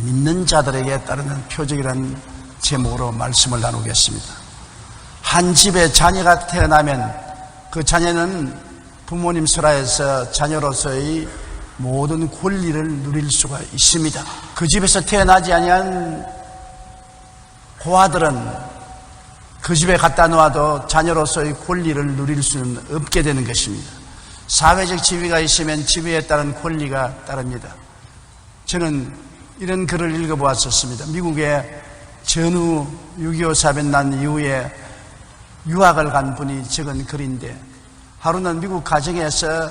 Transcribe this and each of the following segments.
믿는 자들에게 따르는 표적이라는 제목으로 말씀을 나누겠습니다. 한 집에 자녀가 태어나면 그 자녀는 부모님 설하에서 자녀로서의 모든 권리를 누릴 수가 있습니다. 그 집에서 태어나지 아니한 고아들은 그 집에 갖다 놓아도 자녀로서의 권리를 누릴 수는 없게 되는 것입니다. 사회적 지위가 있으면 지위에 따른 권리가 따릅니다. 저는 이런 글을 읽어보았었습니다. 미국의 전후 6.25 사변 난 이후에 유학을 간 분이 적은 글인데, 하루는 미국 가정에서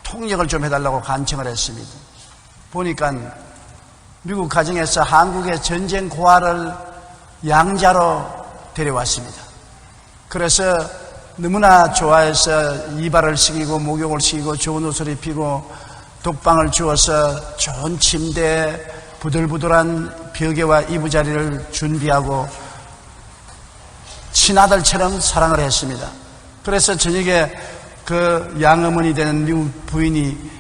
통역을 좀 해달라고 간청을 했습니다. 보니까 미국 가정에서 한국의 전쟁 고아를 양자로 데려왔습니다. 그래서 너무나 좋아해서 이발을 시키고 목욕을 시키고 좋은 옷을 입히고 독방을 주어서 좋은 침대, 부들부들한 벽에와 이부자리를 준비하고 친아들처럼 사랑을 했습니다. 그래서 저녁에 그 양어머니 되는 미국 부인이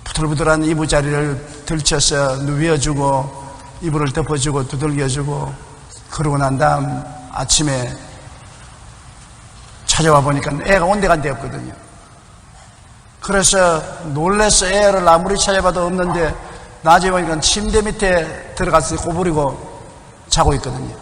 부들부들한 이부자리를 들쳐서 누워주고 이불을 덮어주고 두들겨주고, 그러고 난 다음 아침에 찾아와 보니까 애가 온데간데 없거든요. 그래서 놀라서 애를 아무리 찾아봐도 없는데 나중에 보니까 침대 밑에 들어가서 꼬부리고 자고 있거든요.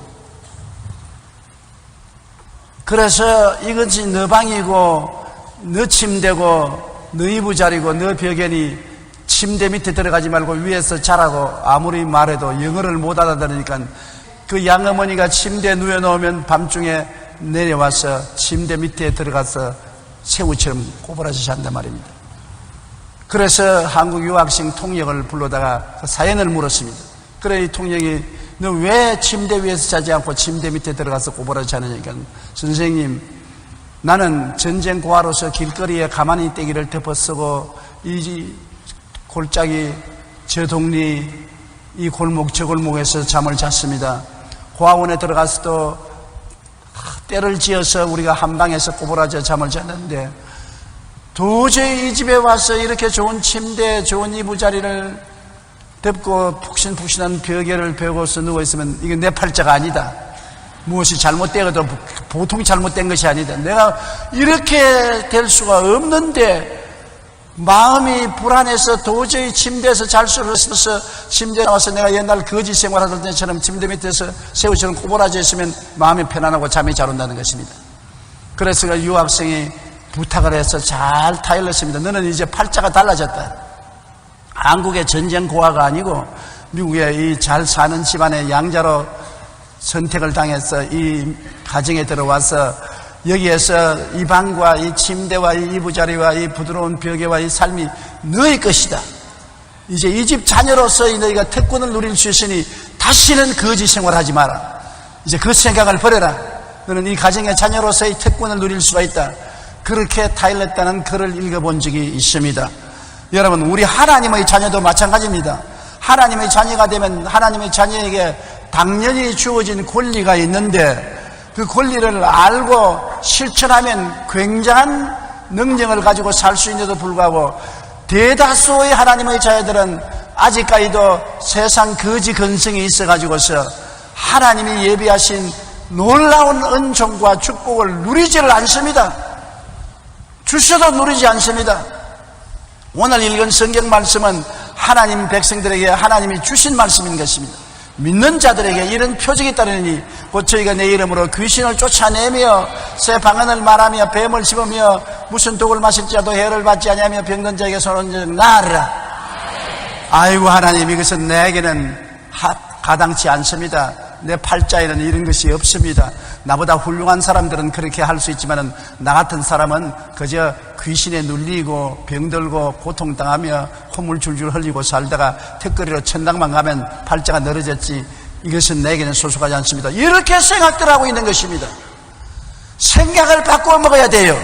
그래서 이것이 너 방이고 너 침대고 너 이부자리고 너 벽에니 침대 밑에 들어가지 말고 위에서 자라고 아무리 말해도 영어를 못 알아들으니까 그 양어머니가 침대에 누워놓으면 밤중에 내려와서 침대 밑에 들어가서 새우처럼 꼬부라져 잔단 말입니다. 그래서 한국 유학생 통역을 불러다가 그 사연을 물었습니다. 그래 이 통역이 너 왜 침대 위에서 자지 않고 침대 밑에 들어가서 꼬부라져 자느니까, 선생님 나는 전쟁 고아로서 길거리에 가만히 떼기를 덮어쓰고 이 골짜기 저 동리 이 골목 저 골목에서 잠을 잤습니다. 고아원에 들어가서도 때를 지어서 우리가 한 방에서 꼬부라져 잠을 잤는데 도저히 이 집에 와서 이렇게 좋은 침대, 좋은 이부자리를 덮고 푹신푹신한 벽에를 베고서 누워있으면 이게 내 팔자가 아니다. 무엇이 잘못되어도 보통 잘못된 것이 아니다. 내가 이렇게 될 수가 없는데 마음이 불안해서 도저히 침대에서 잘 수 없어서 침대에 나와서 내가 옛날 거지 생활하던 때처럼 침대 밑에서 새우처럼 꼬부라져 있으면 마음이 편안하고 잠이 잘 온다는 것입니다. 그래서 그 유학생이 부탁을 해서 잘 타일렀습니다. 너는 이제 팔자가 달라졌다. 한국의 전쟁 고아가 아니고 미국의 이 잘 사는 집안의 양자로 선택을 당해서 이 가정에 들어와서 여기에서 이 방과 이 침대와 이 이부자리와 이 부드러운 벽에와 이 삶이 너희 것이다. 이제 이 집 자녀로서 너희가 특권을 누릴 수 있으니 다시는 거지 생활하지 마라. 이제 그 생각을 버려라. 너는 이 가정의 자녀로서의 특권을 누릴 수가 있다. 그렇게 타일렀다는 글을 읽어본 적이 있습니다. 여러분, 우리 하나님의 자녀도 마찬가지입니다. 하나님의 자녀가 되면 하나님의 자녀에게 당연히 주어진 권리가 있는데 그 권리를 알고 실천하면 굉장한 능력을 가지고 살 수 있는데도 불구하고 대다수의 하나님의 자녀들은 아직까지도 세상 거지 근성이 있어가지고서 하나님이 예비하신 놀라운 은총과 축복을 누리지를 않습니다. 주셔도 누리지 않습니다. 오늘 읽은 성경 말씀은 하나님 백성들에게 하나님이 주신 말씀인 것입니다. 믿는 자들에게 이런 표적이 따르니 곧 저희가 내 이름으로 귀신을 쫓아내며 새 방언을 말하며 뱀을 씹으며 무슨 독을 마실지라도 해를 받지 아니하며 병든 자에게 손을 나으라. 아이고 하나님, 이것은 내게는 가당치 않습니다. 내 팔자에는 이런 것이 없습니다. 나보다 훌륭한 사람들은 그렇게 할 수 있지만 나 같은 사람은 그저 귀신에 눌리고 병들고 고통당하며 콧물 줄줄 흘리고 살다가 턱걸이로 천당만 가면 팔자가 늘어졌지 이것은 내게는 소속하지 않습니다. 이렇게 생각들 하고 있는 것입니다. 생각을 바꾸어 먹어야 돼요.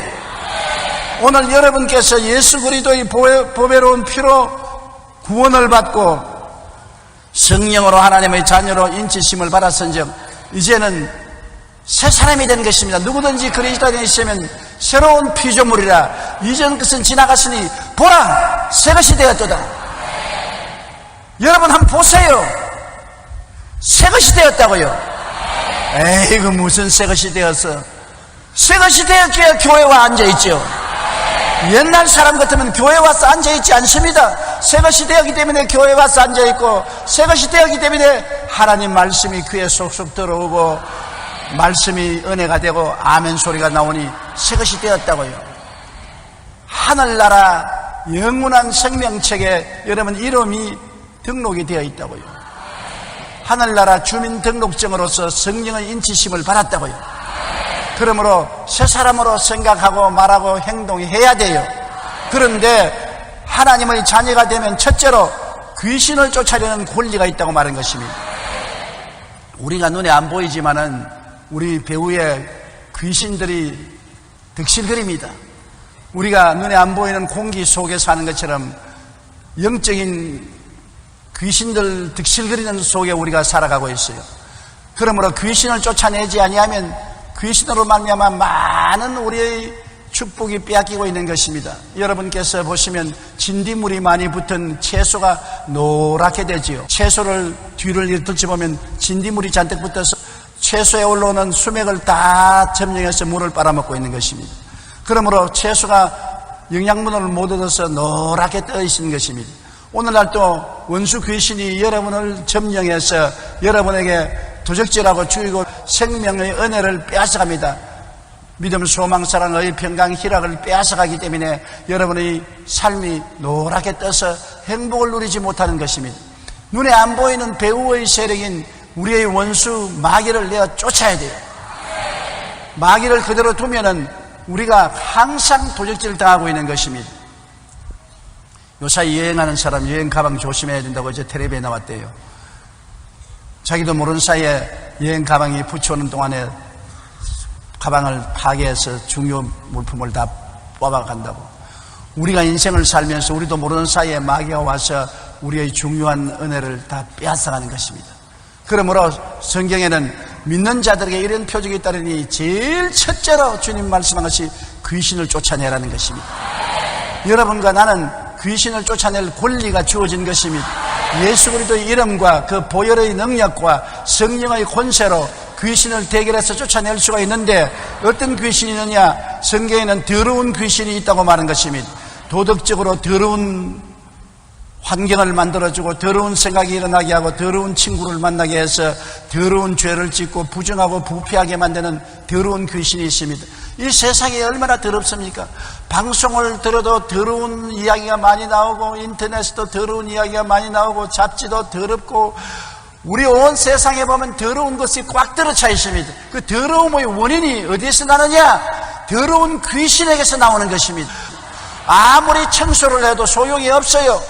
오늘 여러분께서 예수 그리스도의 보배로운 피로 구원을 받고 성령으로 하나님의 자녀로 인치심을 받았은즉 이제는 새 사람이 된 것입니다. 누구든지 그리스도 안에 있으면 새로운 피조물이라. 이전 것은 지나갔으니 보라 새 것이 되었도다. 여러분 한번 보세요. 새것이 되었다고요. 에이그 무슨 새것이 되었어. 새것이 되었기에 교회와 앉아있죠. 옛날 사람 같으면 교회 와서 앉아있지 않습니다. 새것이 되었기 때문에 교회 와서 앉아있고, 새것이 되었기 때문에 하나님 말씀이 귀에 쏙쏙 들어오고 말씀이 은혜가 되고 아멘 소리가 나오니 새것이 되었다고요. 하늘나라 영원한 생명책에 여러분 이름이 등록이 되어 있다고요. 하늘나라 주민등록증으로서 성령의 인치심을 받았다고요. 그러므로 새 사람으로 생각하고 말하고 행동해야 돼요. 그런데 하나님의 자녀가 되면 첫째로 귀신을 쫓아내는 권리가 있다고 말한 것입니다. 우리가 눈에 안 보이지만은 우리 배후에 귀신들이 득실거립니다. 우리가 눈에 안 보이는 공기 속에 사는 것처럼 영적인 귀신들 득실거리는 속에 우리가 살아가고 있어요. 그러므로 귀신을 쫓아내지 아니하면 귀신으로 말미암아 많은 우리의 축복이 빼앗기고 있는 것입니다. 여러분께서 보시면 진딧물이 많이 붙은 채소가 노랗게 되지요. 채소를 뒤를 이렇게 보면 진딧물이 잔뜩 붙어서 채소에 올라오는 수맥을 다 점령해서 물을 빨아먹고 있는 것입니다. 그러므로 채소가 영양분을 못 얻어서 노랗게 떠 있는 것입니다. 오늘날 또 원수 귀신이 여러분을 점령해서 여러분에게 도적질하고 죽이고 생명의 은혜를 빼앗아갑니다. 믿음, 소망, 사랑, 의, 평강, 희락을 빼앗아가기 때문에 여러분의 삶이 노랗게 떠서 행복을 누리지 못하는 것입니다. 눈에 안 보이는 배후의 세력인 우리의 원수 마귀를 내어 쫓아야 돼요. 마귀를 그대로 두면은 우리가 항상 도적질을 당하고 있는 것입니다. 요사이 여행하는 사람 여행 가방 조심해야 된다고 이제 텔레비에 나왔대요. 자기도 모르는 사이에 여행 가방이 붙여오는 동안에 가방을 파괴해서 중요 물품을 다 뽑아간다고. 우리가 인생을 살면서 우리도 모르는 사이에 마귀가 와서 우리의 중요한 은혜를 다 빼앗아가는 것입니다. 그러므로 성경에는 믿는 자들에게 이런 표적이 있다니 제일 첫째로 주님 말씀한 것이 귀신을 쫓아내라는 것입니다. 여러분과 나는 귀신을 쫓아낼 권리가 주어진 것입니다. 예수 그리스도의 이름과 그 보혈의 능력과 성령의 권세로 귀신을 대결해서 쫓아낼 수가 있는데 어떤 귀신이 있느냐? 성경에는 더러운 귀신이 있다고 말한 것입니다. 도덕적으로 더러운 환경을 만들어주고 더러운 생각이 일어나게 하고 더러운 친구를 만나게 해서 더러운 죄를 짓고 부정하고 부패하게 만드는 더러운 귀신이 있습니다. 이 세상이 얼마나 더럽습니까? 방송을 들어도 더러운 이야기가 많이 나오고 인터넷에도 더러운 이야기가 많이 나오고 잡지도 더럽고 우리 온 세상에 보면 더러운 것이 꽉 들어차 있습니다. 그 더러움의 원인이 어디에서 나느냐? 더러운 귀신에게서 나오는 것입니다. 아무리 청소를 해도 소용이 없어요.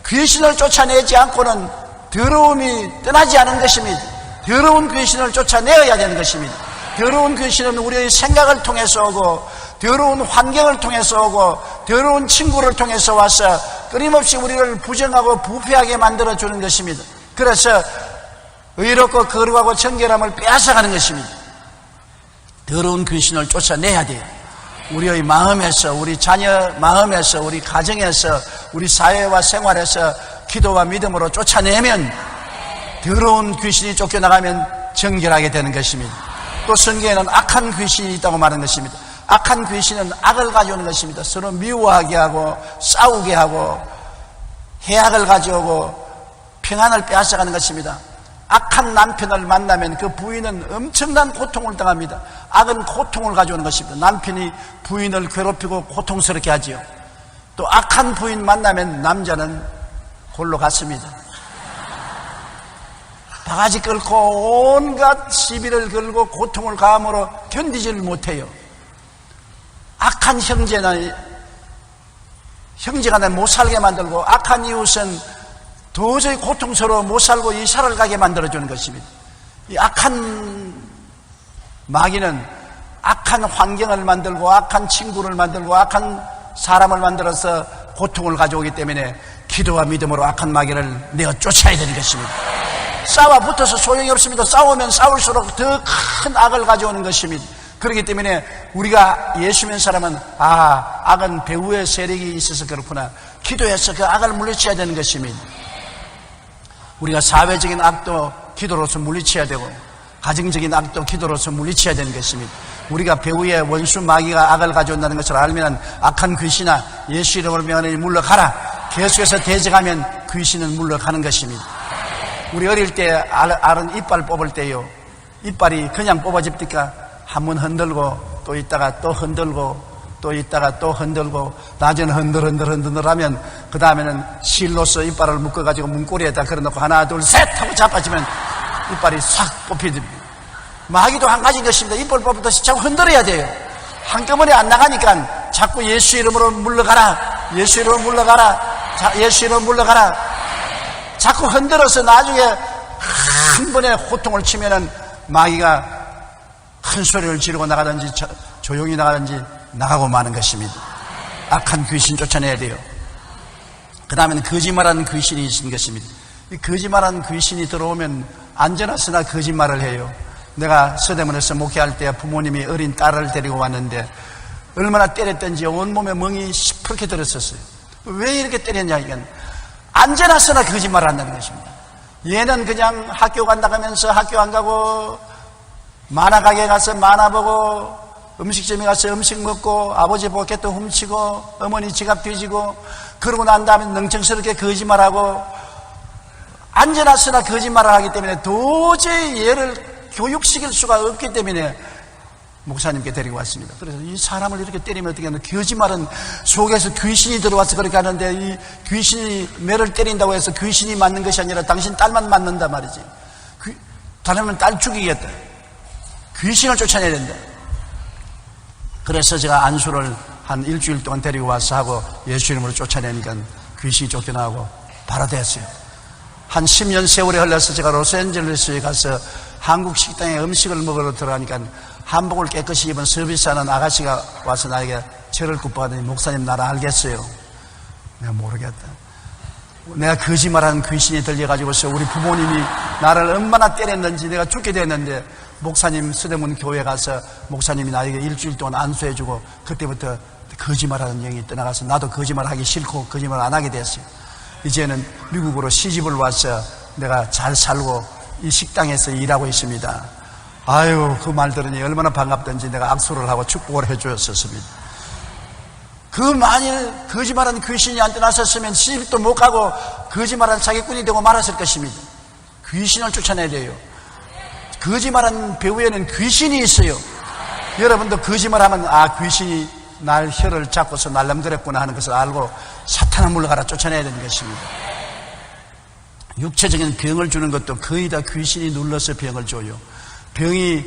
귀신을 쫓아내지 않고는 더러움이 떠나지 않은 것입니다. 더러운 귀신을 쫓아내어야 되는 것입니다. 더러운 귀신은 우리의 생각을 통해서 오고 더러운 환경을 통해서 오고 더러운 친구를 통해서 와서 끊임없이 우리를 부정하고 부패하게 만들어주는 것입니다. 그래서 의롭고 거룩하고 정결함을 빼앗아가는 것입니다. 더러운 귀신을 쫓아내야 돼요. 우리의 마음에서, 우리 자녀 마음에서, 우리 가정에서, 우리 사회와 생활에서 기도와 믿음으로 쫓아내면 더러운 귀신이 쫓겨나가면 정결하게 되는 것입니다. 또 성경에는 악한 귀신이 있다고 말하는 것입니다. 악한 귀신은 악을 가져오는 것입니다. 서로 미워하게 하고 싸우게 하고 해악을 가져오고 평안을 빼앗아가는 것입니다. 악한 남편을 만나면 그 부인은 엄청난 고통을 당합니다. 악은 고통을 가져오는 것입니다. 남편이 부인을 괴롭히고 고통스럽게 하지요. 또 악한 부인 만나면 남자는 골로 갔습니다. 바가지 끓고 온갖 시비를 걸고 고통을 가함으로 견디지를 못해요. 악한 형제가 날 못 살게 만들고 악한 이웃은 도저히 고통스러워 못 살고 이사를 가게 만들어주는 것입니다. 이 악한 마귀는 악한 환경을 만들고 악한 친구를 만들고 악한 사람을 만들어서 고통을 가져오기 때문에 기도와 믿음으로 악한 마귀를 내어 쫓아야 되는 것입니다. 싸워 붙어서 소용이 없습니다. 싸우면 싸울수록 더 큰 악을 가져오는 것입니다. 그렇기 때문에 우리가 예수 믿는 사람은 악은 배후의 세력이 있어서 그렇구나. 기도해서 그 악을 물리쳐야 되는 것입니다. 우리가 사회적인 악도 기도로서 물리쳐야 되고 가정적인 악도 기도로서 물리쳐야 되는 것입니다. 우리가 배후에 원수 마귀가 악을 가져온다는 것을 알면 악한 귀신아 예수 이름으로 명하노니 물러가라. 계속해서 대적하면 귀신은 물러가는 것입니다. 우리 어릴 때 알은 이빨 뽑을 때요, 이빨이 그냥 뽑아집니까? 한번 흔들고 또 있다가 또 흔들고 또 있다가 또 흔들고 낮에는 흔들 하면 그 다음에는 실로서 이빨을 묶어가지고 문고리에다 걸어놓고 하나 둘 셋 하고 잡아주면 이빨이 싹 뽑히됩니다. 마귀도 한 가지인 것입니다. 이빨 뽑듯이 자꾸 흔들어야 돼요. 한꺼번에 안 나가니까 자꾸 예수 이름으로 물러가라, 예수 이름으로 물러가라, 예수 이름으로 물러가라. 자꾸 흔들어서 나중에 한 번에 호통을 치면은 마귀가 큰 소리를 지르고 나가든지 조용히 나가든지 나가고 마는 것입니다. 악한 귀신 쫓아내야 돼요. 그 다음에는 거짓말하는 귀신이 있는 것입니다. 이 거짓말하는 귀신이 들어오면 안전하으나 거짓말을 해요. 내가 서대문에서 목회할 때 부모님이 어린 딸을 데리고 왔는데 얼마나 때렸던지 온몸에 멍이 시퍼렇게 들었었어요. 왜 이렇게 때렸냐, 이건 안전하으나 거짓말을 한다는 것입니다. 얘는 그냥 학교 간다 하면서 학교 안 가고 만화 가게 가서 만화 보고 음식점에 가서 음식 먹고 아버지 포켓도 훔치고 어머니 지갑 뒤지고 그러고 난 다음에 능청스럽게 거짓말하고 안전하으나 거짓말을 하기 때문에 도저히 얘를 교육시킬 수가 없기 때문에 목사님께 데리고 왔습니다. 그래서 이 사람을 이렇게 때리면 어떻게 하냐, 거짓말은 속에서 귀신이 들어와서 그렇게 하는데 이 귀신이 매를 때린다고 해서 귀신이 맞는 것이 아니라 당신 딸만 맞는단 말이지. 다르면 딸 죽이겠다. 귀신을 쫓아내야 된다. 그래서 제가 안수를 한 일주일 동안 데리고 와서 하고 예수 이름으로 쫓아내니까 귀신이 쫓겨나고 바로 됐어요. 한 10년 세월이 흘러서 제가 로스앤젤레스에 가서 한국 식당에 음식을 먹으러 들어가니까 한복을 깨끗이 입은 서비스하는 아가씨가 와서 나에게 절을 굽어가더니 목사님 나를 알겠어요. 내가 모르겠다. 내가 거짓말하는 귀신이 들려가지고서 우리 부모님이 나를 얼마나 때렸는지 내가 죽게 됐는데 목사님 서대문 교회 가서 목사님이 나에게 일주일 동안 안수해주고 그때부터 거짓말하는 영이 떠나가서 나도 거짓말하기 싫고 거짓말 안 하게 됐어요. 이제는 미국으로 시집을 와서 내가 잘 살고 이 식당에서 일하고 있습니다. 아유, 그 말 들으니 얼마나 반갑던지 내가 악수를 하고 축복을 해주었었습니다. 그 만일 거짓말하는 귀신이 안 떠났었으면 시집도 못 가고 거짓말하는 사기꾼이 되고 말았을 것입니다. 귀신을 쫓아내야 돼요. 거짓말하는 배후에는 귀신이 있어요. 여러분도 거짓말하면 귀신이 날 혀를 잡고서 날름거렸구나 하는 것을 알고 사탄아 물러가라 쫓아내야 되는 것입니다. 육체적인 병을 주는 것도 거의 다 귀신이 눌러서 병을 줘요. 병이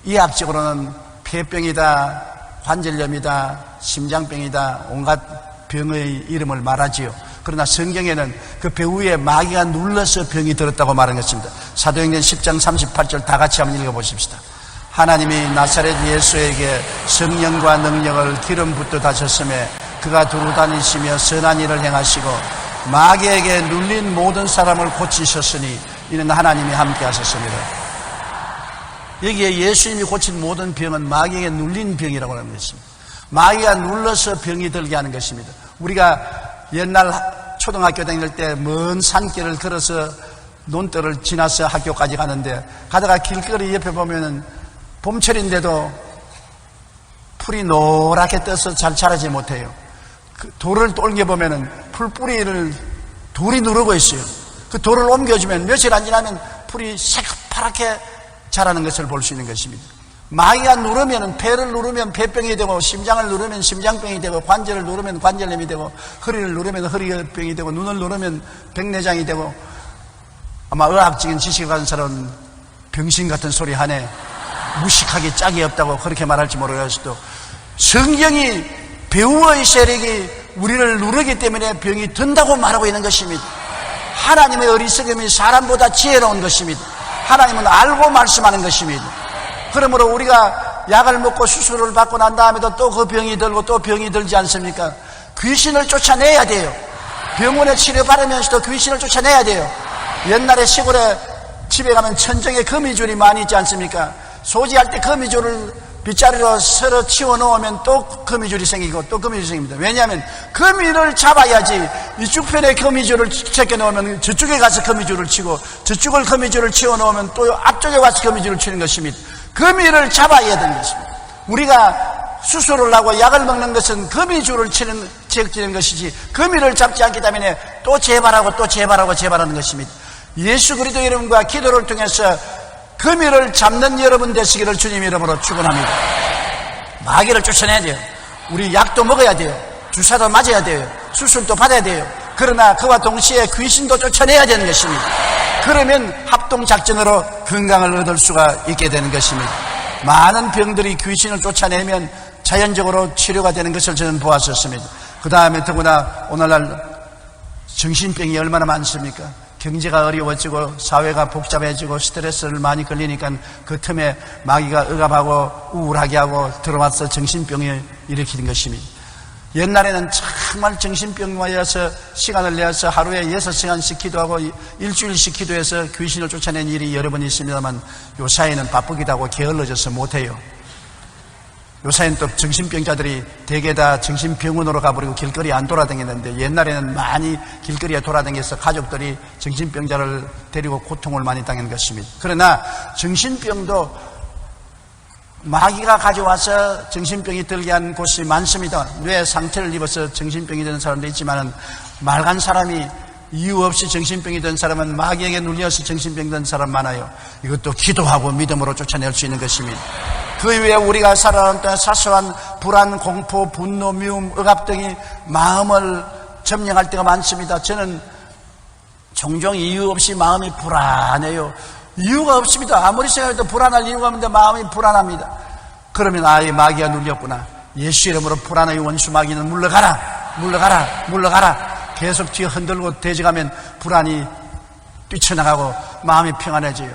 의학적으로는 폐병이다, 관절염이다, 심장병이다, 온갖 병의 이름을 말하지요. 그러나 성경에는 그 배후에 마귀가 눌러서 병이 들었다고 말한 것입니다. 사도행전 10장 38절 다 같이 한번 읽어보십시다. 하나님이 나사렛 예수에게 성령과 능력을 기름 붓듯 하셨음에 그가 두루 다니시며 선한 일을 행하시고 마귀에게 눌린 모든 사람을 고치셨으니 이는 하나님이 함께 하셨습니다. 여기에 예수님이 고친 모든 병은 마귀에게 눌린 병이라고 하는 것입니다. 마귀가 눌러서 병이 들게 하는 것입니다. 우리가 옛날 초등학교 다닐 때 먼 산길을 걸어서 논뜰을 지나서 학교까지 가는데 가다가 길거리 옆에 보면은 봄철인데도 풀이 노랗게 떠서 잘 자라지 못해요. 그 돌을 옮겨보면은 풀뿌리를 돌이 누르고 있어요. 그 돌을 옮겨주면 며칠 안 지나면 풀이 새파랗게 자라는 것을 볼 수 있는 것입니다. 마귀가 누르면 폐를 누르면 폐병이 되고 심장을 누르면 심장병이 되고 관절을 누르면 관절염이 되고 허리를 누르면 허리병이 되고 눈을 누르면 백내장이 되고 아마 의학적인 지식을 가진 사람은 병신 같은 소리 하네. 무식하게 짝이 없다고 그렇게 말할지 모르겠어도 성경이 배후의 세력이 우리를 누르기 때문에 병이 든다고 말하고 있는 것입니다. 하나님의 어리석음이 사람보다 지혜로운 것입니다. 하나님은 알고 말씀하는 것입니다. 그러므로 우리가 약을 먹고 수술을 받고 난 다음에도 또 그 병이 들고 또 병이 들지 않습니까? 귀신을 쫓아내야 돼요. 병원에 치료받으면서도 귀신을 쫓아내야 돼요. 옛날에 시골에 집에 가면 천정에 거미줄이 많이 있지 않습니까? 소지할 때 거미줄을 빗자루로 서로 치워놓으면 또 거미줄이 생기고 또 거미줄이 생깁니다. 왜냐하면 거미를 잡아야지 이쪽 편에 거미줄을 제껴놓으면 저쪽에 가서 거미줄을 치고 저쪽을 거미줄을 치워놓으면 또 앞쪽에 와서 거미줄을 치는 것입니다. 거미를 잡아야 되는 것입니다. 우리가 수술을 하고 약을 먹는 것은 거미줄을 제끼는 것이지 거미를 잡지 않기 때문에 또 재발하고 또 재발하고 재발하는 것입니다. 예수 그리스도 이름과 기도를 통해서 거미를 잡는 여러분 되시기를 주님 이름으로 축원합니다. 마귀를 쫓아내야 돼요. 우리 약도 먹어야 돼요. 주사도 맞아야 돼요. 수술도 받아야 돼요. 그러나 그와 동시에 귀신도 쫓아내야 되는 것입니다. 그러면 합동작전으로 건강을 얻을 수가 있게 되는 것입니다. 많은 병들이 귀신을 쫓아내면 자연적으로 치료가 되는 것을 저는 보았었습니다. 그 다음에 더구나 오늘날 정신병이 얼마나 많습니까? 경제가 어려워지고 사회가 복잡해지고 스트레스를 많이 걸리니까 그 틈에 마귀가 억압하고 우울하게 하고 들어와서 정신병을 일으키는 것입니다. 옛날에는 정말 정신병마여서 시간을 내어서 하루에 6시간씩 기도하고 일주일씩 기도해서 귀신을 쫓아낸 일이 여러 번 있습니다만 요사이는 바쁘기도 하고 게을러져서 못해요. 요사이는 또 정신병자들이 대개 다 정신병원으로 가버리고 길거리에 안 돌아다니는데 옛날에는 많이 길거리에 돌아다녀서 가족들이 정신병자를 데리고 고통을 많이 당한 것입니다. 그러나 정신병도 마귀가 가져와서 정신병이 들게 한 곳이 많습니다. 뇌 상태를 입어서 정신병이 되는 사람도 있지만 말간 사람이 이유 없이 정신병이 된 사람은 마귀에게 눌려서 정신병 된 사람 많아요. 이것도 기도하고 믿음으로 쫓아낼 수 있는 것입니다. 그 이후에 우리가 살아가는 동안 사소한 불안, 공포, 분노, 미움, 억압 등이 마음을 점령할 때가 많습니다. 저는 종종 이유 없이 마음이 불안해요. 이유가 없습니다. 아무리 생각해도 불안할 이유가 없는데 마음이 불안합니다. 그러면 이 마귀가 눌렸구나. 예수 이름으로 불안의 원수 마귀는 물러가라, 물러가라, 물러가라. 계속 뒤에 흔들고 대적하면 불안이 뛰쳐나가고 마음이 평안해져요.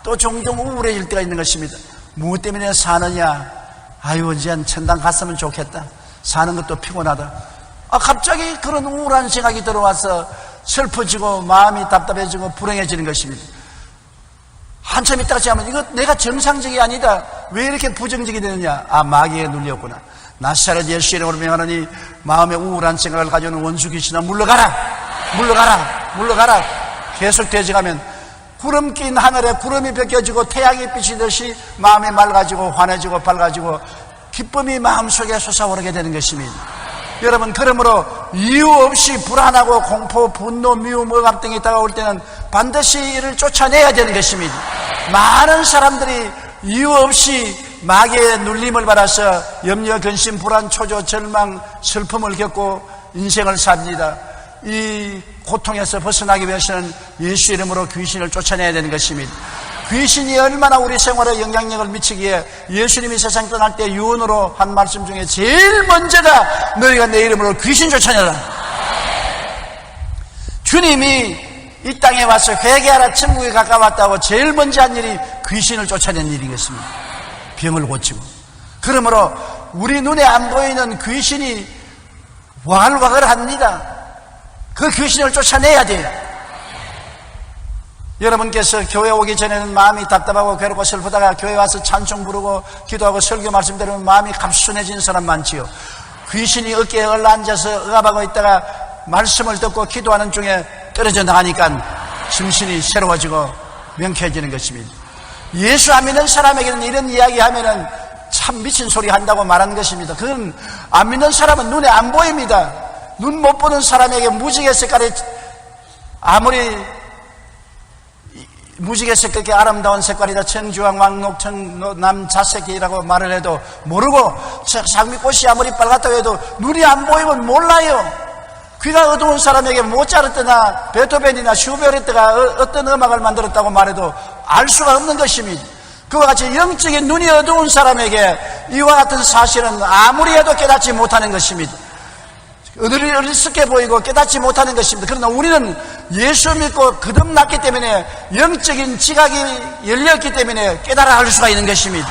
또 종종 우울해질 때가 있는 것입니다. 무엇 때문에 사느냐? 언제 한 천당 갔으면 좋겠다. 사는 것도 피곤하다. 갑자기 그런 우울한 생각이 들어와서 슬퍼지고 마음이 답답해지고 불행해지는 것입니다. 한참 있다가 지나면 이거 내가 정상적이 아니다. 왜 이렇게 부정적이 되느냐? 마귀에 눌렸구나. 나사렛 예수 이름으로 명하노니 마음에 우울한 생각을 가져오는 원수 귀신아 물러가라, 물러가라, 물러가라. 계속 대적하면 구름 낀 하늘에 구름이 벗겨지고 태양이 비치듯이 마음이 맑아지고 환해지고 밝아지고 기쁨이 마음속에 솟아오르게 되는 것입니다. 여러분, 그러므로 이유 없이 불안하고 공포, 분노, 미움, 억압 등이 다가올 때는 반드시 이를 쫓아내야 되는 것입니다. 많은 사람들이 이유 없이 마귀의 눌림을 받아서 염려, 근심, 불안, 초조, 절망, 슬픔을 겪고 인생을 삽니다. 이 고통에서 벗어나기 위해서는 예수 이름으로 귀신을 쫓아내야 되는 것입니다. 귀신이 얼마나 우리 생활에 영향력을 미치기에 예수님이 세상 떠날 때 유언으로 한 말씀 중에 제일 먼저가 너희가 내 이름으로 귀신 쫓아내라. 주님이 이 땅에 와서 회개하라 천국에 가까웠다고 제일 먼저 한 일이 귀신을 쫓아낸 일이겠습니다. 병을 고치고. 그러므로 우리 눈에 안 보이는 귀신이 와글와글합니다. 그 귀신을 쫓아내야 돼요. 여러분께서 교회 오기 전에는 마음이 답답하고 괴롭고 슬프다가 교회 와서 찬송 부르고 기도하고 설교 말씀 들으면 마음이 감순해진 사람 많지요. 귀신이 어깨에 올라앉아서 억압하고 있다가 말씀을 듣고 기도하는 중에 떨어져 나가니까 심신이 새로워지고 명쾌해지는 것입니다. 예수 안 믿는 사람에게는 이런 이야기 하면은 참 미친 소리 한다고 말하는 것입니다. 그건 안 믿는 사람은 눈에 안 보입니다. 눈 못 보는 사람에게 무지개 색깔이 아무리 무지개 색깔이 아름다운 색깔이다, 청주황, 왕록, 청남, 자색이라고 말을 해도 모르고 장미꽃이 아무리 빨갛다고 해도 눈이 안 보이면 몰라요. 귀가 어두운 사람에게 모차르트나 베토벤이나 슈베르트가 어떤 음악을 만들었다고 말해도 알 수가 없는 것입니다. 그와 같이 영적인 눈이 어두운 사람에게 이와 같은 사실은 아무리 해도 깨닫지 못하는 것입니다. 어리석게 보이고 깨닫지 못하는 것입니다. 그러나 우리는 예수 믿고 거듭났기 때문에 영적인 지각이 열렸기 때문에 깨달아 할 수가 있는 것입니다.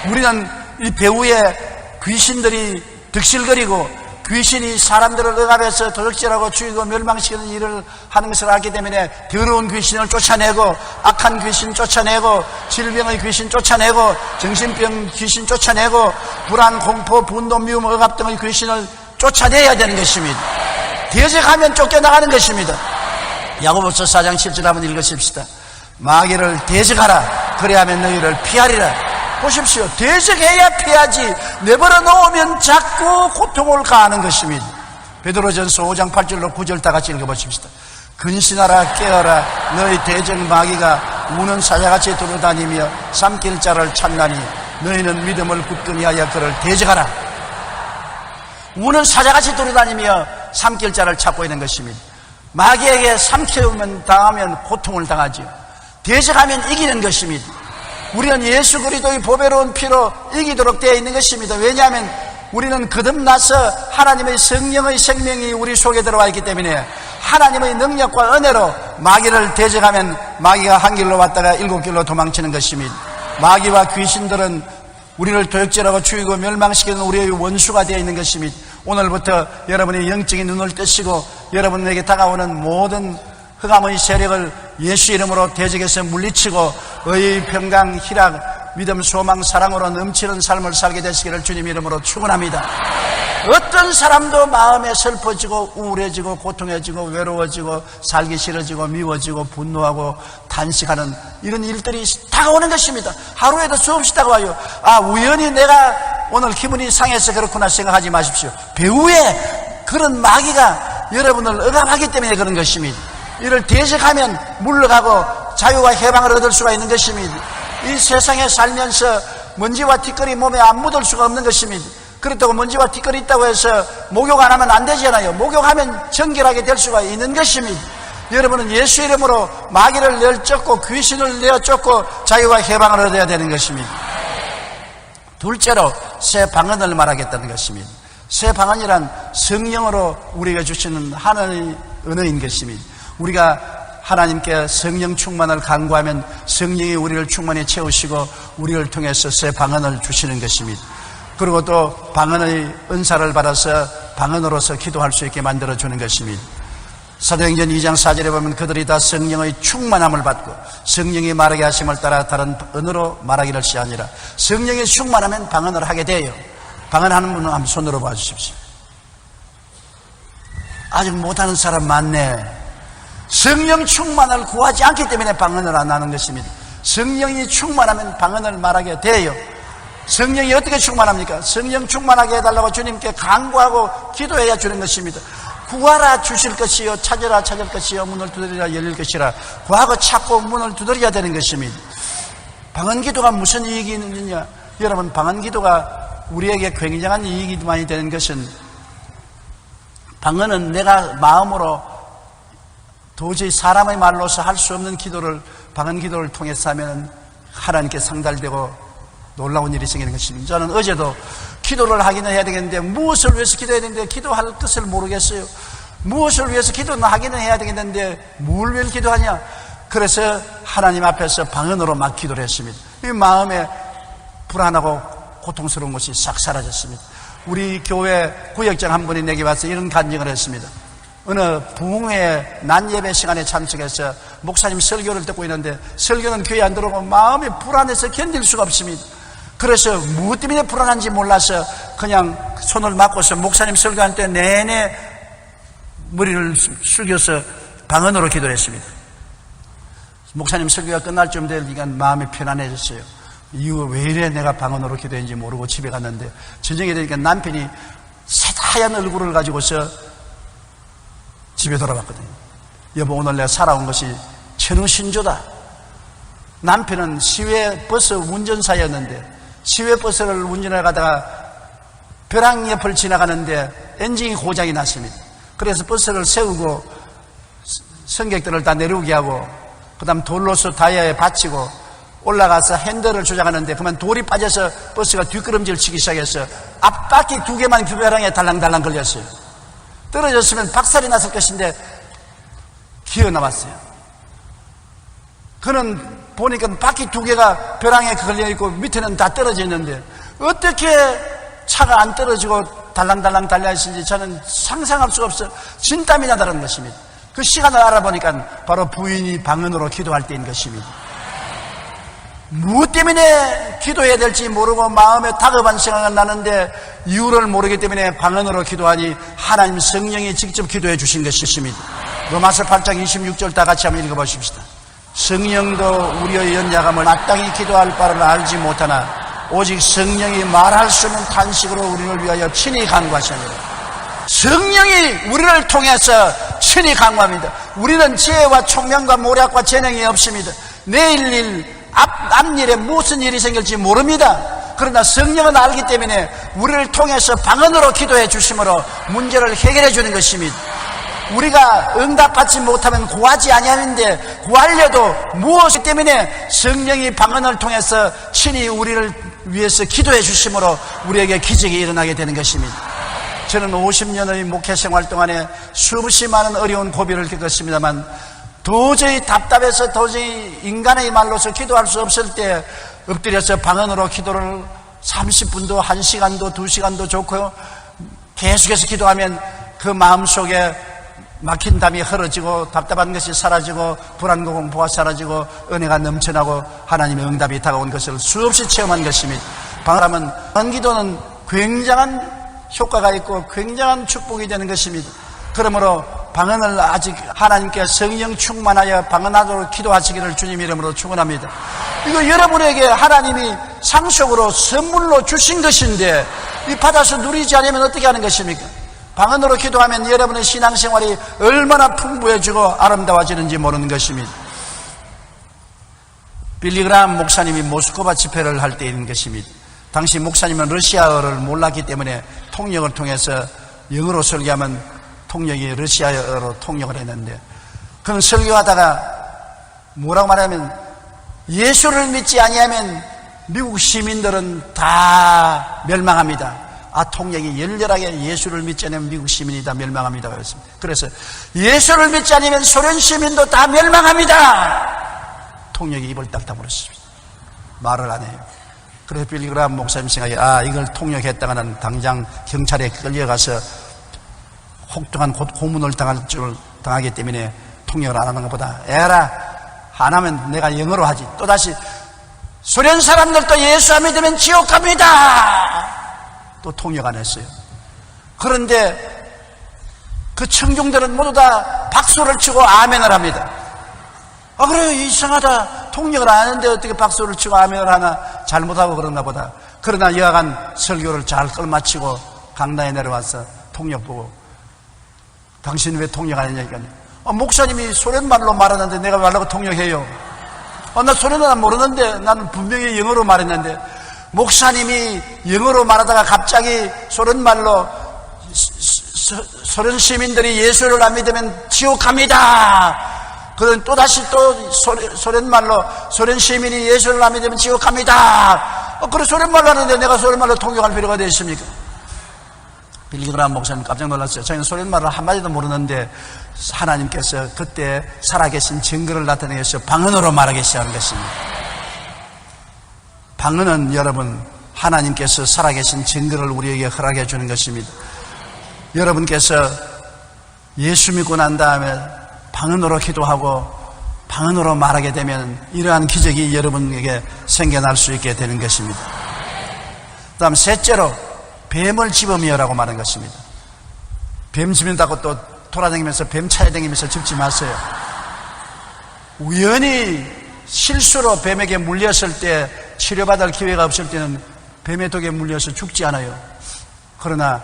우리는 이 배후에 귀신들이 득실거리고 귀신이 사람들을 억압해서 도적질하고 죽이고 멸망시키는 일을 하는 것을 알기 때문에 더러운 귀신을 쫓아내고 악한 귀신 쫓아내고 질병의 귀신 쫓아내고 정신병 귀신 쫓아내고 불안, 공포, 분노, 미움, 억압 등의 귀신을 쫓아내야 되는 것입니다. 대적하면 쫓겨나가는 것입니다. 야고보서 4장 7절 한번 읽으십시다. 마귀를 대적하라. 그래야면 너희를 피하리라. 보십시오. 대적해야 피하지 내버려 놓으면 자꾸 고통을 가하는 것입니다. 베드로전서 5장 8절로 9절 다 같이 읽어보십시다. 근신하라 깨어라 너희 대적 마귀가 우는 사자같이 돌아다니며 삼킬 자를 찾나니 너희는 믿음을 굳건히 하여 그를 대적하라. 우는 사자같이 돌아다니며 삼킬 자를 찾고 있는 것입니다. 마귀에게 삼키면 당하면 고통을 당하죠. 대적하면 이기는 것입니다. 우리는 예수 그리스도의 보배로운 피로 이기도록 되어 있는 것입니다. 왜냐하면 우리는 거듭나서 하나님의 성령의 생명이 우리 속에 들어와 있기 때문에 하나님의 능력과 은혜로 마귀를 대적하면 마귀가 한 길로 왔다가 7길로 도망치는 것입니다. 마귀와 귀신들은 우리를 도역질하고 죽이고 멸망시키는 우리의 원수가 되어 있는 것입니다. 오늘부터 여러분의 영적인 눈을 뜨시고 여러분에게 다가오는 모든 흑암의 세력을 예수 이름으로 대적해서 물리치고 의의 평강 희락 믿음 소망 사랑으로 넘치는 삶을 살게 되시기를 주님 이름으로 축원합니다. 어떤 사람도 마음에 슬퍼지고 우울해지고 고통해지고 외로워지고 살기 싫어지고 미워지고 분노하고 단식하는 이런 일들이 다가오는 것입니다. 하루에도 수없이 다가와요. 우연히 내가 오늘 기분이 상해서 그렇구나 생각하지 마십시오. 배후에 그런 마귀가 여러분을 억압하기 때문에 그런 것입니다. 이를 대적하면 물러가고 자유와 해방을 얻을 수가 있는 것입니다. 이 세상에 살면서 먼지와 티끌이 몸에 안 묻을 수가 없는 것입니다. 그렇다고 먼지와 티끌이 있다고 해서 목욕 안 하면 안 되잖아요. 목욕하면 정결하게 될 수가 있는 것입니다. 여러분은 예수 이름으로 마귀를 내쫓고 귀신을 내쫓고 자유와 해방을 얻어야 되는 것입니다. 둘째로 새 방언을 말하겠다는 것입니다. 새 방언이란 성령으로 우리에게 주시는 하나님의 은혜인 것입니다. 우리가 하나님께 성령 충만을 간구하면 성령이 우리를 충만히 채우시고 우리를 통해서 새 방언을 주시는 것입니다. 그리고 또 방언의 은사를 받아서 방언으로서 기도할 수 있게 만들어주는 것입니다. 사도행전 2장 4절에 보면 그들이 다 성령의 충만함을 받고 성령이 말하게 하심을 따라 다른 언어로 말하기를 시하니라. 성령이 충만하면 방언을 하게 돼요. 방언하는 분은 한번 손으로 봐주십시오. 아직 못하는 사람 많네. 성령 충만을 구하지 않기 때문에 방언을 안 하는 것입니다. 성령이 충만하면 방언을 말하게 돼요. 성령이 어떻게 충만합니까? 성령 충만하게 해달라고 주님께 간구하고 기도해야 주는 것입니다. 구하라 주실 것이요 찾으라 찾을 것이요 문을 두드리라 열릴 것이라. 구하고 찾고 문을 두드려야 되는 것입니다. 방언 기도가 무슨 이익이 있느냐? 여러분, 방언 기도가 우리에게 굉장한 이익이 많이 되는 것은, 방언은 내가 마음으로 도저히 사람의 말로서 할 수 없는 기도를 방언 기도를 통해서 하면 하나님께 상달되고 놀라운 일이 생기는 것입니다. 저는 어제도 기도를 하기는 해야 되겠는데 무엇을 위해서 기도해야 되는데 기도할 뜻을 모르겠어요. 무엇을 위해서 기도는 하기는 해야 되겠는데 뭘 위해서 기도하냐? 그래서 하나님 앞에서 방언으로 막 기도를 했습니다. 이 마음에 불안하고 고통스러운 것이 싹 사라졌습니다. 우리 교회 구역장 한 분이 내게 와서 이런 간증을 했습니다. 어느 부흥회 낮 예배 시간에 참석해서 목사님 설교를 듣고 있는데 설교는 귀에 안 들어오고 마음이 불안해서 견딜 수가 없습니다. 그래서 무엇 때문에 불안한지 몰라서 그냥 손을 맞고서 목사님 설교할 때 내내 머리를 숙여서 방언으로 기도를 했습니다. 목사님 설교가 끝날 쯤 되니까 마음이 편안해졌어요. 이거 왜 이래 내가 방언으로 기도했는지 모르고 집에 갔는데 저녁에 되니까 남편이 새하얀 얼굴을 가지고서 집에 돌아왔거든요. 여보, 오늘 내가 살아온 것이 천우신조다. 남편은 시외 버스 운전사였는데 시외 버스를 운전해 가다가 벼랑 옆을 지나가는데 엔진이 고장이 났습니다. 그래서 버스를 세우고 승객들을 다 내려오게 하고 그 다음 돌로서 다이아에 받치고 올라가서 핸들을 조작하는데 그만 돌이 빠져서 버스가 뒷걸음질 치기 시작해서 앞바퀴 2개만 벼랑에 달랑달랑 걸렸어요. 떨어졌으면 박살이 났을 것인데 기어 나왔어요. 그는 보니까 바퀴 2개가 벼랑에 걸려있고 밑에는 다 떨어져 있는데 어떻게 차가 안 떨어지고 달랑달랑 달려있는지 저는 상상할 수가 없어. 진땀이 나다는 것입니다. 그 시간을 알아보니까 바로 부인이 방언으로 기도할 때인 것입니다. 무엇 때문에 기도해야 될지 모르고 마음에 다급한 생각은 나는데 이유를 모르기 때문에 방언으로 기도하니 하나님 성령이 직접 기도해 주신 것입니다. 로마서 8장 26절 다 같이 한번 읽어보십시다. 성령도 우리의 연약함을 마땅히 기도할 바를 알지 못하나 오직 성령이 말할 수 없는 탄식으로 우리를 위하여 친히 간구하시느니라. 성령이 우리를 통해서 친히 간구합니다. 우리는 지혜와 총명과 모략과 재능이 없습니다. 내일 일, 앞일에 무슨 일이 생길지 모릅니다. 그러나 성령은 알기 때문에 우리를 통해서 방언으로 기도해 주심으로 문제를 해결해 주는 것입니다. 우리가 응답받지 못하면 구하지 아니하는데 구하려도 무엇 때문에 성령이 방언을 통해서 친히 우리를 위해서 기도해 주심으로 우리에게 기적이 일어나게 되는 것입니다. 저는 50년의 목회 생활 동안에 수없이 많은 어려운 고비를 겪었습니다만 도저히 답답해서 도저히 인간의 말로서 기도할 수 없을 때 엎드려서 방언으로 기도를 30분도 1시간도 2시간도 좋고요. 계속해서 기도하면 그 마음속에 막힌 담이 헐어지고 답답한 것이 사라지고 불안과 공포가 사라지고 은혜가 넘쳐나고 하나님의 응답이 다가온 것을 수없이 체험한 것입니다. 방언 기도는 굉장한 효과가 있고 굉장한 축복이 되는 것입니다. 그러므로 방언을 아직 하나님께 성령 충만하여 방언하도록 기도하시기를 주님 이름으로 축원합니다. 이거 여러분에게 하나님이 상속으로 선물로 주신 것인데 이 받아서 누리지 않으면 어떻게 하는 것입니까? 방언으로 기도하면 여러분의 신앙생활이 얼마나 풍부해지고 아름다워지는지 모르는 것입니다. 빌리 그라함 목사님이 모스크바 집회를 할 때인 것입니다. 당시 목사님은 러시아어를 몰랐기 때문에 통역을 통해서 영어로 설교하면 통역이 러시아어로 통역을 했는데 그는 설교하다가 뭐라고 말하면 예수를 믿지 아니하면 미국 시민들은 다 멸망합니다. 통역이 열렬하게 예수를 믿지 않으면 미국 시민이 다 멸망합니다 그랬습니다. 그래서 예수를 믿지 않으면 소련 시민도 다 멸망합니다. 통역이 입을 딱 다물었습니다. 말을 안 해요. 그래서 빌리 그라함 목사님 생각에 이걸 통역했다가는 당장 경찰에 끌려가서 혹독한 고문을 당하기 때문에 통역을 안 하는 것보다 안 하면 내가 영어로 하지. 또다시 소련 사람들도 예수 안 믿으면 지옥 갑니다. 또 통역 안 했어요. 그런데 그 청중들은 모두 다 박수를 치고 아멘을 합니다. 그래요. 이상하다. 통역을 안 하는데 어떻게 박수를 치고 아멘을 하나. 잘못하고 그런가 보다. 그러나 여하간 설교를 잘 끌마치고 강단에 내려와서 통역 보고 당신 왜 통역 안 했냐니까요. 목사님이 소련말로 말하는데 내가 말라고 통역해요. 나 소련어 모르는데 나는 분명히 영어로 말했는데 목사님이 영어로 말하다가 갑자기 소련말로 소련 시민들이 예수를 안 믿으면 지옥 갑니다. 그런 또다시 또 소련말로 소련 시민이 예수를 안 믿으면 지옥 갑니다. 그래 소련말로 하는데 내가 소련말로 통역할 필요가 어디 있습니까? 빌리 그라함 목사님 깜짝 놀랐어요. 저희는 소련말을 한마디도 모르는데 하나님께서 그때 살아계신 증거를 나타내기 위해서 방언으로 말하기 시작한 것입니다. 방언은 여러분 하나님께서 살아계신 증거를 우리에게 허락해 주는 것입니다. 여러분께서 예수 믿고 난 다음에 방언으로 기도하고 방언으로 말하게 되면 이러한 기적이 여러분에게 생겨날 수 있게 되는 것입니다. 그 다음 셋째로 뱀을 집으며라고 말하는 것입니다. 뱀 집는다고 또 돌아다니면서 뱀 찾아다니면서 집지 마세요. 우연히 실수로 뱀에게 물렸을 때 치료받을 기회가 없을 때는 뱀의 독에 물려서 죽지 않아요. 그러나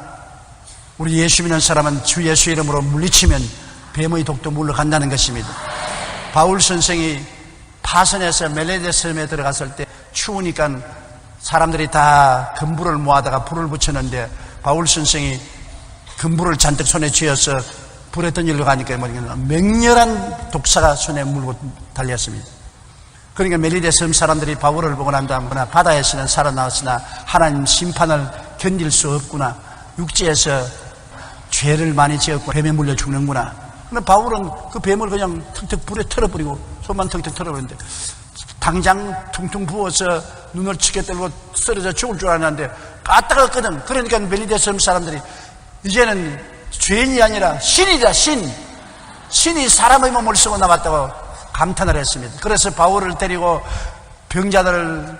우리 예수 믿는 사람은 주 예수 이름으로 물리치면 뱀의 독도 물러간다는 것입니다. 바울 선생이 파선에서 멜레데 섬에 들어갔을 때 추우니까 사람들이 다 금불을 모아다가 불을 붙였는데 바울 선생이 금불을 잔뜩 손에 쥐어서 불에 던지려고 하니까 맹렬한 독사가 손에 물고 달렸습니다. 그러니까 멜리데 섬 사람들이 바울을 보고 난 다음에 바다에서는 살아나왔으나 하나님 심판을 견딜 수 없구나. 육지에서 죄를 많이 지었고 뱀에 물려 죽는구나. 근데 바울은 그 뱀을 그냥 턱턱 불에 털어버리고 손만 턱턱 털어버리는데 당장 퉁퉁 부어서 눈을 치게 떨고 쓰러져 죽을 줄 알았는데 까딱했거든. 그러니까 멜리데 섬 사람들이 이제는 죄인이 아니라 신이다, 신이 사람의 몸을 쓰고 나왔다고 감탄을 했습니다. 그래서 바울을 데리고 병자들을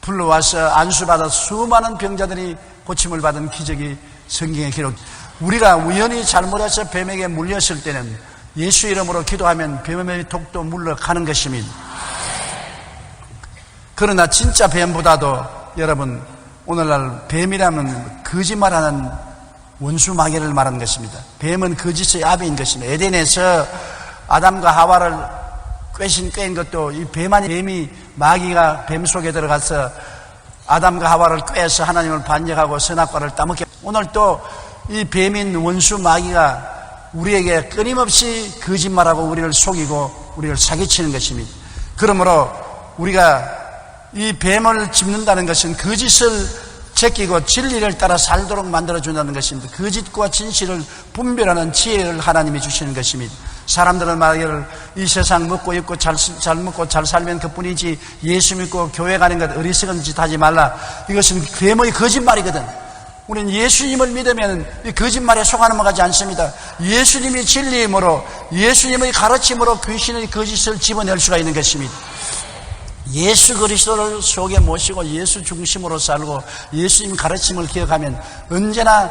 불러와서 안수받아 수많은 병자들이 고침을 받은 기적이 성경에 기록. 우리가 우연히 잘못해서 뱀에게 물렸을 때는 예수 이름으로 기도하면 뱀의 독도 물러가는 것입니다. 그러나 진짜 뱀보다도 여러분, 오늘날 뱀이라면 거짓말하는 원수 마귀를 말하는 것입니다. 뱀은 거짓의 아비인 것입니다. 에덴에서 아담과 하와를 꿰인 것도 이 뱀이 마귀가 뱀 속에 들어가서 아담과 하와를 꿰서 하나님을 반역하고 선악과를 따먹게. 오늘 또 이 뱀인 원수 마귀가 우리에게 끊임없이 거짓말하고 우리를 속이고 우리를 사기치는 것입니다. 그러므로 우리가 이 뱀을 짚는다는 것은 거짓을 제끼고 진리를 따라 살도록 만들어준다는 것입니다. 거짓과 진실을 분별하는 지혜를 하나님이 주시는 것입니다. 사람들은 말하기를 이 세상 먹고 입고 잘 먹고 잘 살면 그뿐이지 예수 믿고 교회 가는 것 어리석은 짓 하지 말라. 이것은 뱀의 거짓말이거든. 우리는 예수님을 믿으면 이 거짓말에 속아 넘어가지 않습니다. 예수님이 진리이므로 예수님의 가르침으로 귀신의 거짓을 집어낼 수가 있는 것입니다. 예수 그리스도를 속에 모시고 예수 중심으로 살고 예수님 가르침을 기억하면 언제나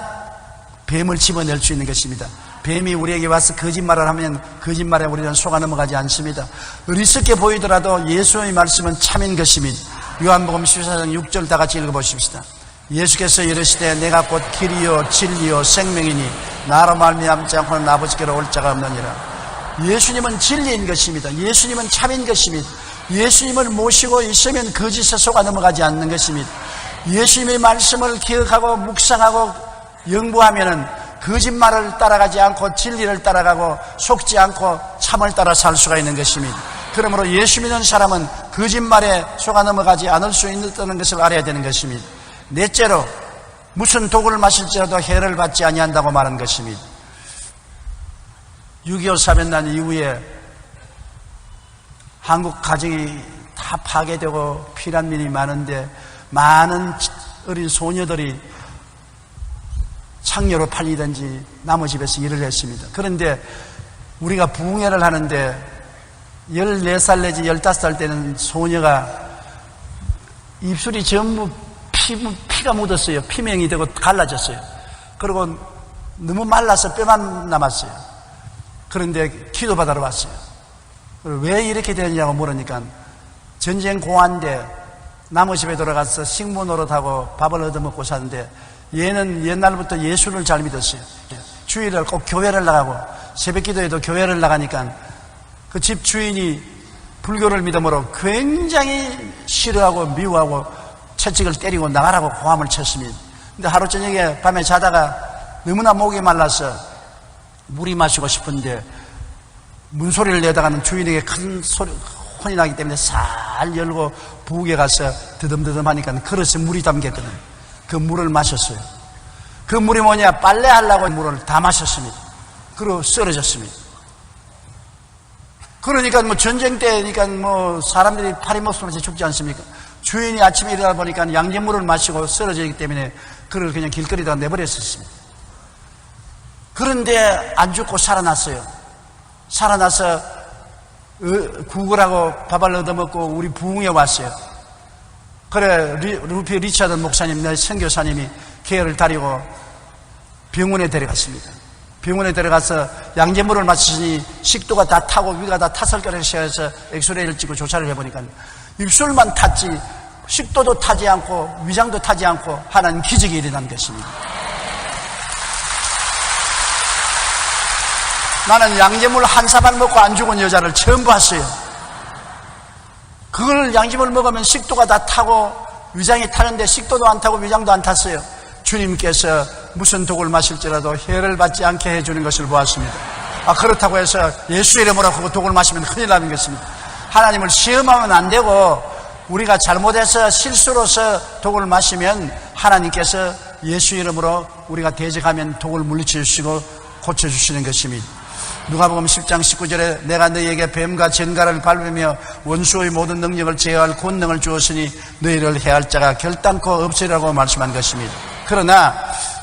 뱀을 집어낼 수 있는 것입니다. 뱀이 우리에게 와서 거짓말을 하면 거짓말에 우리는 속아 넘어가지 않습니다. 어리석게 보이더라도 예수의 말씀은 참인 것입니다. 요한복음 14장 6절 다 같이 읽어보십시다. 예수께서 이르시되 내가 곧 길이요 진리요 생명이니 나로 말미암지 않고는 아버지께로 올 자가 없느니라. 예수님은 진리인 것입니다. 예수님은 참인 것입니다. 예수님을 모시고 있으면 거짓에 속아 넘어가지 않는 것입니다. 예수님의 말씀을 기억하고 묵상하고 연구하면은 거짓말을 따라가지 않고 진리를 따라가고 속지 않고 참을 따라 살 수가 있는 것입니다. 그러므로 예수 믿는 사람은 거짓말에 속아 넘어가지 않을 수 있다는 것을 알아야 되는 것입니다. 넷째로 무슨 독을 마실지라도 해를 받지 아니한다고 말한 것입니다. 6.25 사변난 이후에 한국 가정이 다 파괴되고 피난민이 많은데 많은 어린 소녀들이 창녀로 팔리든지 남의 집에서 일을 했습니다. 그런데 우리가 부흥회를 하는데 14살 내지 15살 때는 소녀가 입술이 전부 피가 묻었어요. 피명이 되고 갈라졌어요. 그리고 너무 말라서 뼈만 남았어요. 그런데 기도받으러 왔어요. 왜 이렇게 되느냐고 물으니까 전쟁 공화인데 남의 집에 들어가서 식무 노릇하고 밥을 얻어먹고 사는데 얘는 옛날부터 예수를 잘 믿었어요. 주일을 꼭 교회를 나가고 새벽 기도에도 교회를 나가니까 그 집 주인이 불교를 믿음으로 굉장히 싫어하고 미워하고 채찍을 때리고 나가라고 고함을 쳤습니다. 근데 하루 저녁에 밤에 자다가 너무나 목이 말라서 물이 마시고 싶은데 문소리를 내다가는 주인에게 큰 소리, 혼이 나기 때문에 살 열고 부엌에 가서 드듬드듬 하니까 그릇에 물이 담겼거든요. 그 물을 마셨어요. 그 물이 뭐냐? 빨래하려고 물을 다 마셨습니다. 그리고 쓰러졌습니다. 그러니까 뭐 전쟁 때니까 뭐 사람들이 파리 목숨에서 죽지 않습니까? 주인이 아침에 일어나 보니까 양잿물을 마시고 쓰러지기 때문에 그를 그냥 길거리에다 내버렸었습니다. 그런데 안 죽고 살아났어요. 살아나서 구걸하고 밥을 얻어먹고 우리 부흥에 왔어요. 그래 루피 리차드 목사님, 내 선교사님이 계열을 다리고 병원에 데려갔습니다. 병원에 데려가서 양잿물을 마시니 식도가 다 타고 위가 다 탔을 거라서 해서 엑스레이를 찍고 조사를 해보니까 입술만 탔지 식도도 타지 않고 위장도 타지 않고 하나님 기적이 일어난 것입니다. 나는 양잿물 한 사발 먹고 안 죽은 여자를 처음 봤어요. 그걸 양잿물 먹으면 식도가 다 타고 위장이 타는데 식도도 안 타고 위장도 안 탔어요. 주님께서 무슨 독을 마실지라도 해를 받지 않게 해주는 것을 보았습니다. 그렇다고 해서 예수 이름으로 하고 독을 마시면 큰일 나는 것입니다. 하나님을 시험하면 안 되고 우리가 잘못해서 실수로서 독을 마시면 하나님께서 예수 이름으로 우리가 대적하면 독을 물리쳐 주시고 고쳐주시는 것입니다. 누가복음 10장 19절에 내가 너희에게 뱀과 전갈을 밟으며 원수의 모든 능력을 제어할 권능을 주었으니 너희를 해할 자가 결단코 없으리라고 말씀한 것입니다. 그러나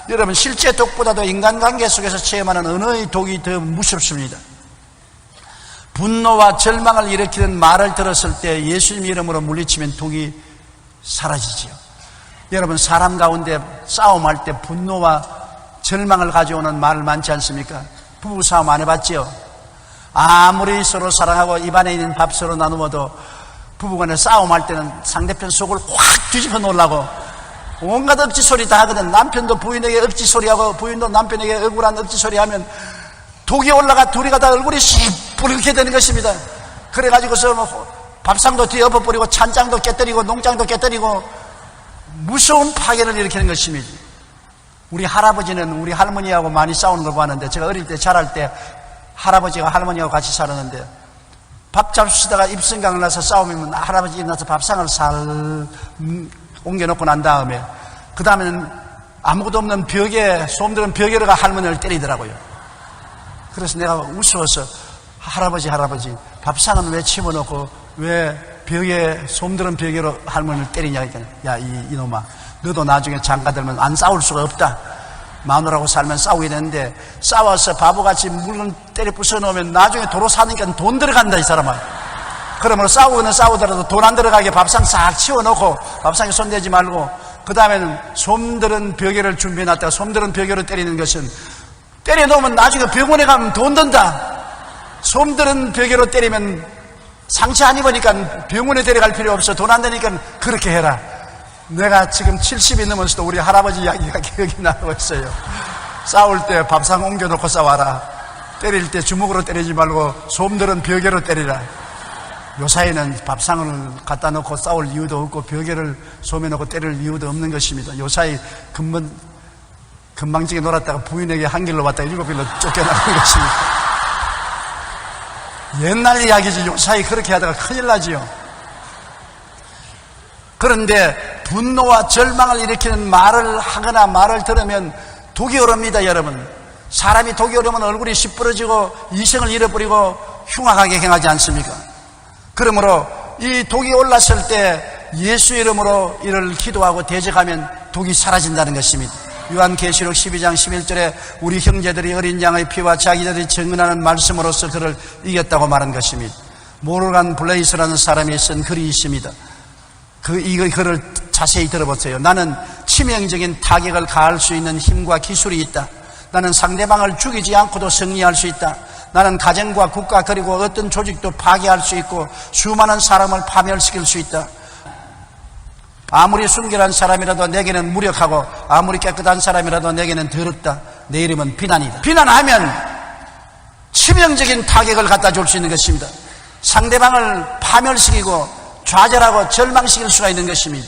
여러분, 실제 독보다도 인간관계 속에서 체험하는 언어의 독이 더 무섭습니다. 분노와 절망을 일으키는 말을 들었을 때 예수님 이름으로 물리치면 독이 사라지지요. 여러분, 사람 가운데 싸움할 때 분노와 절망을 가져오는 말을 많지 않습니까? 부부싸움 안 해봤지요? 아무리 서로 사랑하고 입안에 있는 밥 서로 나누어도 부부간에 싸움할 때는 상대편 속을 확 뒤집어 놓으려고 온갖 억지 소리 다 하거든. 남편도 부인에게 억지 소리하고 부인도 남편에게 억울한 억지 소리하면 독이 올라가 둘이가 다 얼굴이 시뻘겋게 되는 것입니다. 그래가지고서 밥상도 뒤에 엎어버리고 찬장도 깨뜨리고 농장도 깨뜨리고 무서운 파괴를 일으키는 것입니다. 우리 할아버지는 우리 할머니하고 많이 싸우는 걸 봤는데, 제가 어릴 때 자랄 때 할아버지가 할머니하고 같이 살았는데 밥 잡수시다가 입성강을 나서 싸우면 할아버지 일어나서 밥상을 살 옮겨놓고 난 다음에 그 다음에는 아무것도 없는 벽에, 솜들은 벽에다가 할머니를 때리더라고요. 그래서 내가 무서워서 할아버지 밥상은 왜 치워놓고 왜 벽에, 솜들은 벽에로 할머니를 때리냐 했더니, 야 이놈아, 너도 나중에 장가들면 안 싸울 수가 없다. 마누라하고 살면 싸우게 되는데 싸워서 바보같이 물건 때려 부숴놓으면 나중에 도로 사니까 돈 들어간다 이 사람아. 그러므로 싸우고는 싸우더라도 돈 안 들어가게 밥상 싹 치워놓고 밥상에 손대지 말고, 그 다음에는 솜들은 벽에를 준비해놨다가 솜들은 벽에로 때리는 것은 때려놓으면 나중에 병원에 가면 돈 든다. 솜들은 벽에로 때리면 상처 안 입으니까 병원에 데려갈 필요 없어. 돈 안 되니까 그렇게 해라. 내가 지금 70이 넘어서도 우리 할아버지 이야기가 기억이 나고 있어요. 싸울 때 밥상 옮겨놓고 싸워라. 때릴 때 주먹으로 때리지 말고 솜들은 벽에로 때리라. 요사이는 밥상을 갖다 놓고 싸울 이유도 없고 벽에를 솜에 놓고 때릴 이유도 없는 것입니다. 요사이 금방지게 놀았다가 부인에게 한 길로 왔다가 7길로 쫓겨나는 것입니다. 옛날 이야기지. 요사이 그렇게 하다가 큰일 나지요. 그런데 분노와 절망을 일으키는 말을 하거나 말을 들으면 독이 오릅니다. 여러분, 사람이 독이 오르면 얼굴이 시뻘어지고 이성을 잃어버리고 흉악하게 행하지 않습니까? 그러므로 이 독이 올랐을 때 예수 이름으로 이를 기도하고 대적하면 독이 사라진다는 것입니다. 요한계시록 12장 11절에 우리 형제들이 어린 양의 피와 자기들이 증언하는 말씀으로서 그를 이겼다고 말한 것입니다. 모르간 블레이스라는 사람이 쓴 글이 있습니다. 이 글을 자세히 들어보세요. 나는 치명적인 타격을 가할 수 있는 힘과 기술이 있다. 나는 상대방을 죽이지 않고도 승리할 수 있다. 나는 가정과 국가 그리고 어떤 조직도 파괴할 수 있고 수많은 사람을 파멸시킬 수 있다. 아무리 순결한 사람이라도 내게는 무력하고 아무리 깨끗한 사람이라도 내게는 더럽다. 내 이름은 비난이다. 비난하면 치명적인 타격을 갖다 줄 수 있는 것입니다. 상대방을 파멸시키고 좌절하고 절망시킬 수가 있는 것입니다.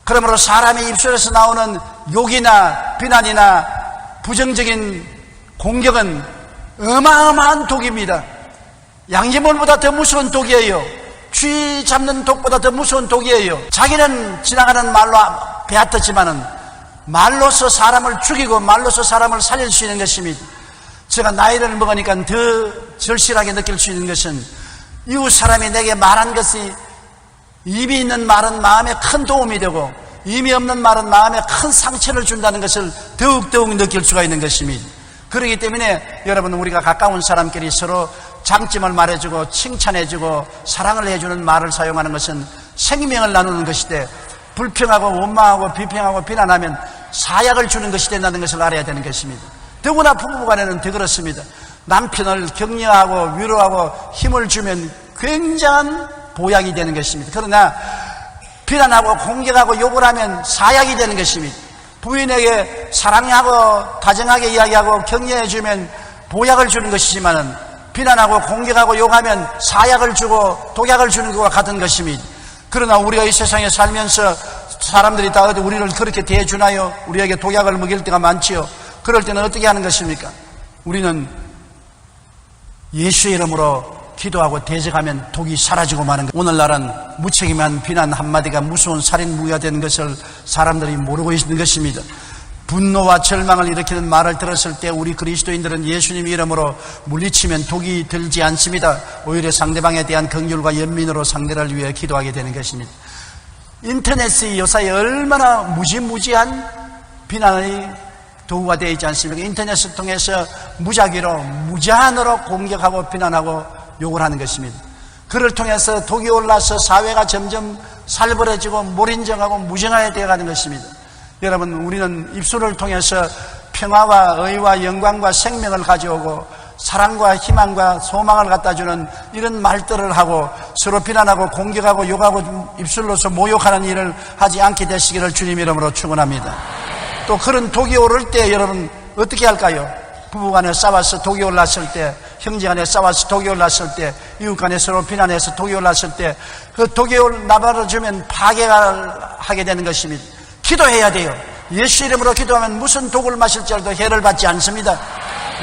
그러므로 사람의 입술에서 나오는 욕이나 비난이나 부정적인 공격은 어마어마한 독입니다. 양지물보다 더 무서운 독이에요. 쥐 잡는 독보다 더 무서운 독이에요. 자기는 지나가는 말로 배웠지만은 말로서 사람을 죽이고 말로서 사람을 살릴 수 있는 것입니다. 제가 나이를 먹으니까 더 절실하게 느낄 수 있는 것은 이웃 사람이 내게 말한 것이 의미 있는 말은 마음에 큰 도움이 되고 의미 없는 말은 마음에 큰 상처를 준다는 것을 더욱더욱 느낄 수가 있는 것입니다. 그렇기 때문에 여러분, 우리가 가까운 사람끼리 서로 장점을 말해주고 칭찬해주고 사랑을 해주는 말을 사용하는 것은 생명을 나누는 것이되, 불평하고 원망하고 비평하고 비난하면 사약을 주는 것이 된다는 것을 알아야 되는 것입니다. 더구나 부부간에는 더 그렇습니다. 남편을 격려하고 위로하고 힘을 주면 굉장한 보약이 되는 것입니다. 그러나 비난하고 공격하고 욕을 하면 사약이 되는 것입니다. 부인에게 사랑하고 다정하게 이야기하고 격려해주면 보약을 주는 것이지만 비난하고 공격하고 욕하면 사약을 주고 독약을 주는 것과 같은 것입니다. 그러나 우리가 이 세상에 살면서 사람들이 다 우리를 그렇게 대해주나요? 우리에게 독약을 먹일 때가 많지요. 그럴 때는 어떻게 하는 것입니까? 우리는 예수의 이름으로 기도하고 대적하면 독이 사라지고 마는 것. 오늘날은 무책임한 비난 한마디가 무서운 살인무기가 되는 것을 사람들이 모르고 있는 것입니다. 분노와 절망을 일으키는 말을 들었을 때 우리 그리스도인들은 예수님 이름으로 물리치면 독이 들지 않습니다. 오히려 상대방에 대한 긍휼과 연민으로 상대를 위해 기도하게 되는 것입니다. 인터넷이 요사이 얼마나 무지무지한 비난의 도구가 되어 있지 않습니까? 인터넷을 통해서 무작위로 무제한으로 공격하고 비난하고 욕을 하는 것입니다. 그를 통해서 독이 올라서 사회가 점점 살벌해지고 몰인정하고 무정하게 되어가는 것입니다. 여러분, 우리는 입술을 통해서 평화와 의와 영광과 생명을 가져오고 사랑과 희망과 소망을 갖다주는 이런 말들을 하고 서로 비난하고 공격하고 욕하고 입술로서 모욕하는 일을 하지 않게 되시기를 주님 이름으로 축원합니다. 또 그런 독이 오를 때 여러분 어떻게 할까요? 부부간에 싸워서 독이 올랐을 때, 형제간에 싸워서 독이 올랐을 때, 이웃간에 서로 비난해서 독이 올랐을 때 그 독이 나발어주면 파괴가 하게 되는 것입니다. 기도해야 돼요. 예수 이름으로 기도하면 무슨 독을 마실지라도 해를 받지 않습니다.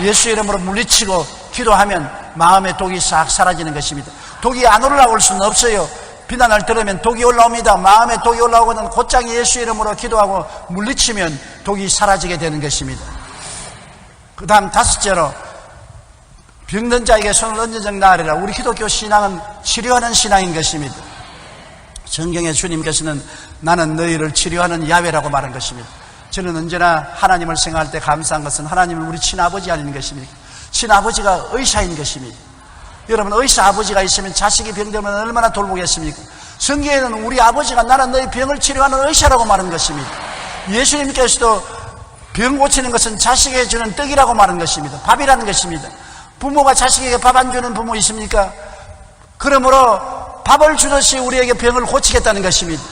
예수 이름으로 물리치고 기도하면 마음의 독이 싹 사라지는 것입니다. 독이 안 올라올 수는 없어요. 비난을 들으면 독이 올라옵니다. 마음에 독이 올라오거든 곧장 예수 이름으로 기도하고 물리치면 독이 사라지게 되는 것입니다. 그 다음 다섯째로 병든 자에게 손을 얹어적 나으리라. 우리 기독교 신앙은 치료하는 신앙인 것입니다. 성경에 주님께서는 나는 너희를 치료하는 야훼라고 말한 것입니다. 저는 언제나 하나님을 생각할 때 감사한 것은 하나님은 우리 친아버지 아닌 것입니다. 친아버지가 의사인 것입니다. 여러분, 의사 아버지가 있으면 자식이 병들면 얼마나 돌보겠습니까? 성경에는 우리 아버지가 나는 너희 병을 치료하는 의사라고 말한 것입니다. 예수님께서도 병 고치는 것은 자식에게 주는 떡이라고 말한 것입니다. 밥이라는 것입니다. 부모가 자식에게 밥 안 주는 부모 있습니까? 그러므로 밥을 주듯이 우리에게 병을 고치겠다는 것입니다.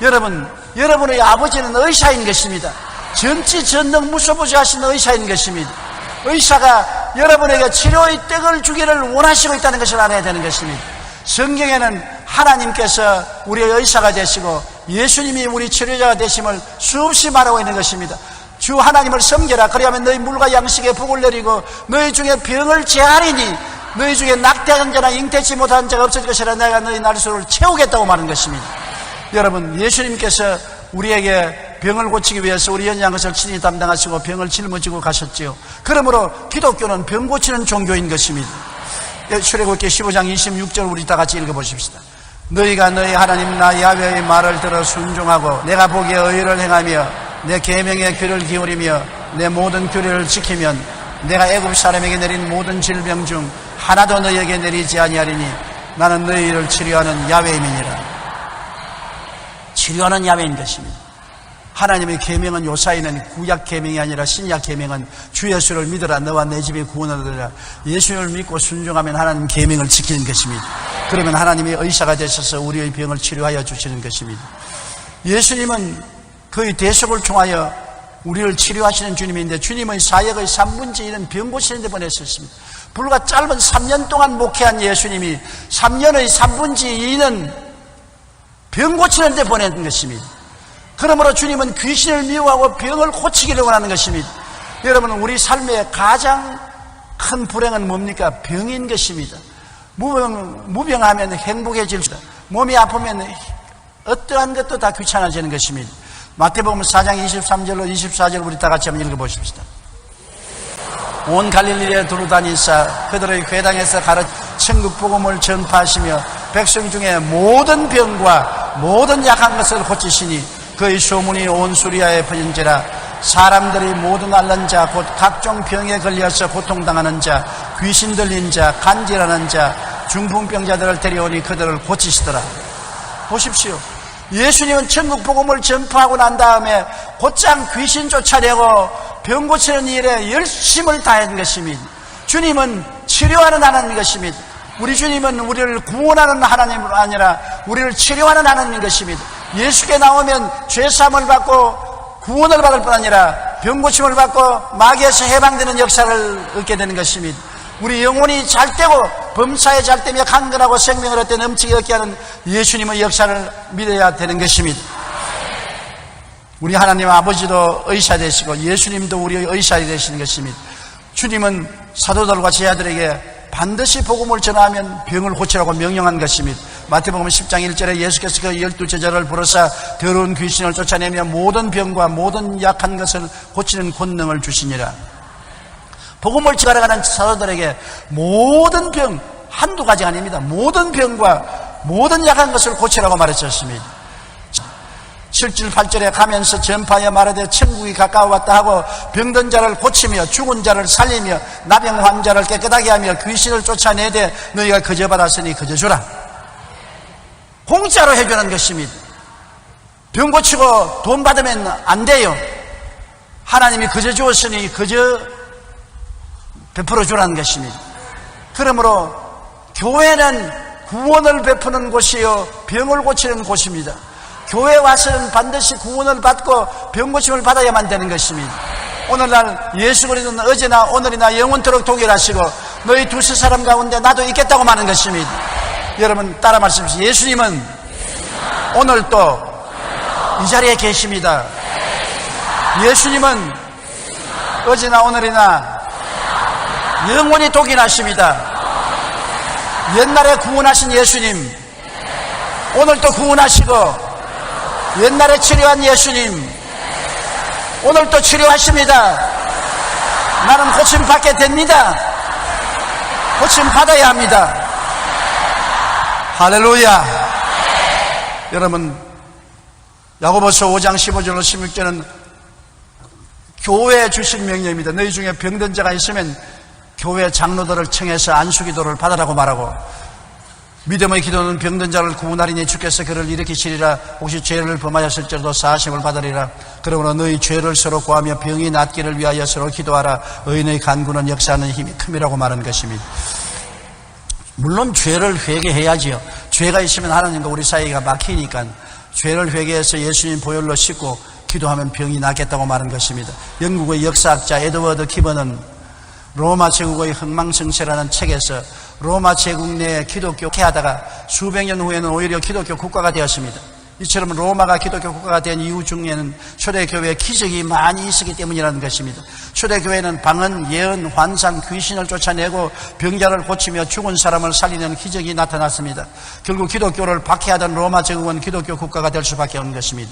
여러분, 여러분의 아버지는 의사인 것입니다. 전지전능 무소부지하신 의사인 것입니다. 의사가 여러분에게 치료의 떡을 주기를 원하시고 있다는 것을 알아야 되는 것입니다. 성경에는 하나님께서 우리의 의사가 되시고 예수님이 우리 치료자가 되심을 수없이 말하고 있는 것입니다. 주 하나님을 섬겨라. 그리하면 너희 물과 양식에 복을 내리고 너희 중에 병을 제하리니 너희 중에 낙태한 자나 잉태치 못한 자가 없을 것이라. 내가 너희 날수를 채우겠다고 말한 것입니다. 여러분, 예수님께서 우리에게 병을 고치기 위해서 우리 연약한 것을 친히 담당하시고 병을 짊어지고 가셨지요. 그러므로 기독교는 병 고치는 종교인 것입니다. 출애굽기 15장 26절 우리 다 같이 읽어보십시다. 너희가 너희 하나님 나 야훼의 말을 들어 순종하고 내가 보기에 의를 행하며 내 계명에 귀를 기울이며 내 모든 규례를 지키면 내가 애굽 사람에게 내린 모든 질병 중 하나도 너희에게 내리지 아니하리니 나는 너희를 치료하는 야훼임이니라. 치료하는 야훼인 것입니다. 하나님의 계명은 요사이는 구약 계명이 아니라 신약 계명은 주 예수를 믿으라. 너와 내 집에 구원을 얻으라. 예수를 믿고 순종하면 하나님 계명을 지키는 것입니다. 그러면 하나님의 의사가 되셔서 우리의 병을 치료하여 주시는 것입니다. 예수님은 그의 대속을 통하여 우리를 치료하시는 주님인데 주님의 사역의 3분의 1은 병 고치는 데 보내셨습니다. 불과 짧은 3년 동안 목회한 예수님이 3년의 3분의 2는 병 고치는 데 보낸 것입니다. 그러므로 주님은 귀신을 미워하고 병을 고치기를 원하는 것입니다. 여러분, 우리 삶의 가장 큰 불행은 뭡니까? 병인 것입니다. 무병하면 행복해질 수 있다. 몸이 아프면 어떠한 것도 다 귀찮아지는 것입니다. 마태복음 4장 23절로 24절 우리 다 같이 한번 읽어보십시다. 온 갈릴리에 두루다니사 그들의 회당에서 천국 복음을 전파하시며 백성 중에 모든 병과 모든 약한 것을 고치시니 그의 소문이 온 수리아에 퍼진지라. 사람들이 모든 앓는 자 곧 각종 병에 걸려서 고통당하는 자 귀신 들린 자 간질하는 자 중풍병자들을 데려오니 그들을 고치시더라. 보십시오. 예수님은 천국 복음을 전파하고 난 다음에 곧장 귀신 쫓아내고 병 고치는 일에 열심을 다한 것입니다. 주님은 치료하는 하나님인 것입니다. 우리 주님은 우리를 구원하는 하나님이 아니라 우리를 치료하는 하나님인 것입니다. 예수께 나오면 죄사함을 받고 구원을 받을 뿐 아니라 병 고침을 받고 마귀에서 해방되는 역사를 얻게 되는 것입니다. 우리 영혼이 잘되고 범사에 잘되며 강건하고 생명을 얻게 넘치게 얻게 하는 예수님의 역사를 믿어야 되는 것입니다. 우리 하나님 아버지도 의사 되시고 예수님도 우리의 의사 되시는 것입니다. 주님은 사도들과 제자들에게 반드시 복음을 전하면 병을 고치라고 명령한 것입니다. 마태복음 10장 1절에 예수께서 그 12제자를 부르사 더러운 귀신을 쫓아내며 모든 병과 모든 약한 것을 고치는 권능을 주시니라. 복음을 전하려는 사도들에게 모든 병, 한두 가지가 아닙니다. 모든 병과 모든 약한 것을 고치라고 말했었습니다. 7절 8절에 가면서 전파하여 말하되 천국이 가까워왔다 하고 병든 자를 고치며 죽은 자를 살리며 나병 환자를 깨끗하게 하며 귀신을 쫓아내되 너희가 거저 받았으니 거저 주라. 공짜로 해주는 것입니다. 병 고치고 돈 받으면 안 돼요. 하나님이 거저 주었으니 거저 베풀어 주라는 것입니다. 그러므로 교회는 구원을 베푸는 곳이요 병을 고치는 곳입니다. 교회 와서는 반드시 구원을 받고 병고침을 받아야만 되는 것입니다. 오늘날 예수 그리스도는 어제나 오늘이나 영원토록 동일하시고 너희 두세 사람 가운데 나도 있겠다고 말하는 것입니다. 여러분 따라 말씀하십시오. 예수님은 오늘 또 이 자리에 계십니다. 예수님은 어제나 오늘이나 영원히 동일하십니다. 옛날에 구원하신 예수님 오늘 또 구원하시고 옛날에 치료한 예수님 오늘 또 치료하십니다. 나는 고침 받게 됩니다. 고침 받아야 합니다. 할렐루야. 여러분 야고보서 5장 15절로 16절은 교회에 주신 명령입니다. 너희 중에 병든 자가 있으면 교회 장로들을 청해서 안수기도를 받으라고 말하고 믿음의 기도는 병든 자를 구원하리니 주께서 그를 일으키시리라. 혹시 죄를 범하였을지라도 사하심을 받으리라. 그러므로 너희 죄를 서로 구하며 병이 낫기를 위하여 서로 기도하라. 의인의 간구는 역사하는 힘이 큼이라고 말하는 것입니다. 물론 죄를 회개해야지요. 죄가 있으면 하나님과 우리 사이가 막히니까 죄를 회개해서 예수님 보혈로 씻고 기도하면 병이 낫겠다고 말하는 것입니다. 영국의 역사학자 에드워드 기버는 로마 제국의 흥망성쇠라는 책에서 로마 제국 내에 기독교 하다가 수백 년 후에는 오히려 기독교 국가가 되었습니다. 이처럼 로마가 기독교 국가가 된 이유 중에는 초대교회에 기적이 많이 있었기 때문이라는 것입니다. 초대교회는 방언, 예언, 환상, 귀신을 쫓아내고 병자를 고치며 죽은 사람을 살리는 기적이 나타났습니다. 결국 기독교를 박해하던 로마 제국은 기독교 국가가 될 수밖에 없는 것입니다.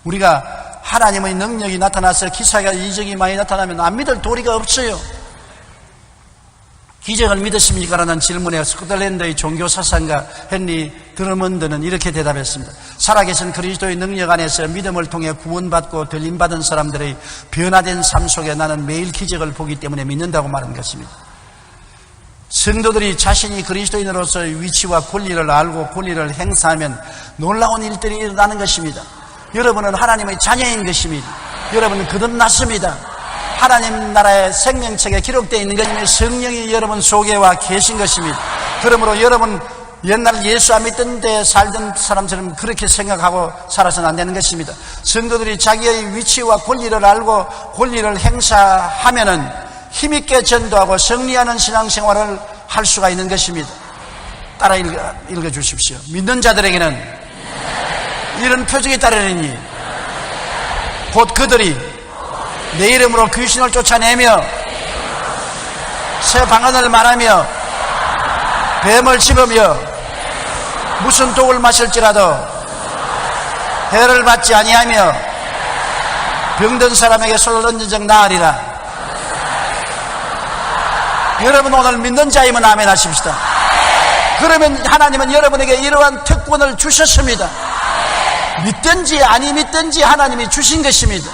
우리가 하나님의 능력이 나타나서 기사가 이적이 많이 나타나면 안 믿을 도리가 없어요. 기적을 믿으십니까? 라는 질문에 스코틀랜드의 종교사상가 헨리 드러먼드는 이렇게 대답했습니다. 살아계신 그리스도의 능력 안에서 믿음을 통해 구원받고 들림받은 사람들의 변화된 삶 속에 나는 매일 기적을 보기 때문에 믿는다고 말한 것입니다. 성도들이 자신이 그리스도인으로서의 위치와 권리를 알고 권리를 행사하면 놀라운 일들이 일어나는 것입니다. 여러분은 하나님의 자녀인 것입니다. 여러분은 거듭났습니다. 하나님 나라의 생명책에 기록되어 있는 것이며 성령이 여러분 속에 와 계신 것입니다. 그러므로 여러분 옛날 예수 안 믿던 데 살던 사람처럼 그렇게 생각하고 살아서는 안 되는 것입니다. 성도들이 자기의 위치와 권리를 알고 권리를 행사하면은 힘있게 전도하고 승리하는 신앙생활을 할 수가 있는 것입니다. 따라 읽어주십시오. 믿는 자들에게는 이런 표적이 따르리니 곧 그들이 내 이름으로 귀신을 쫓아내며 새 방언을 말하며 뱀을 집으며 무슨 독을 마실지라도 해를 받지 아니하며 병든 사람에게 손을 얹은 적 나으리라. 여러분 오늘 믿는 자이면 아멘 하십시다. 그러면 하나님은 여러분에게 이러한 특권을 주셨습니다. 믿든지 아니 믿든지 하나님이 주신 것입니다.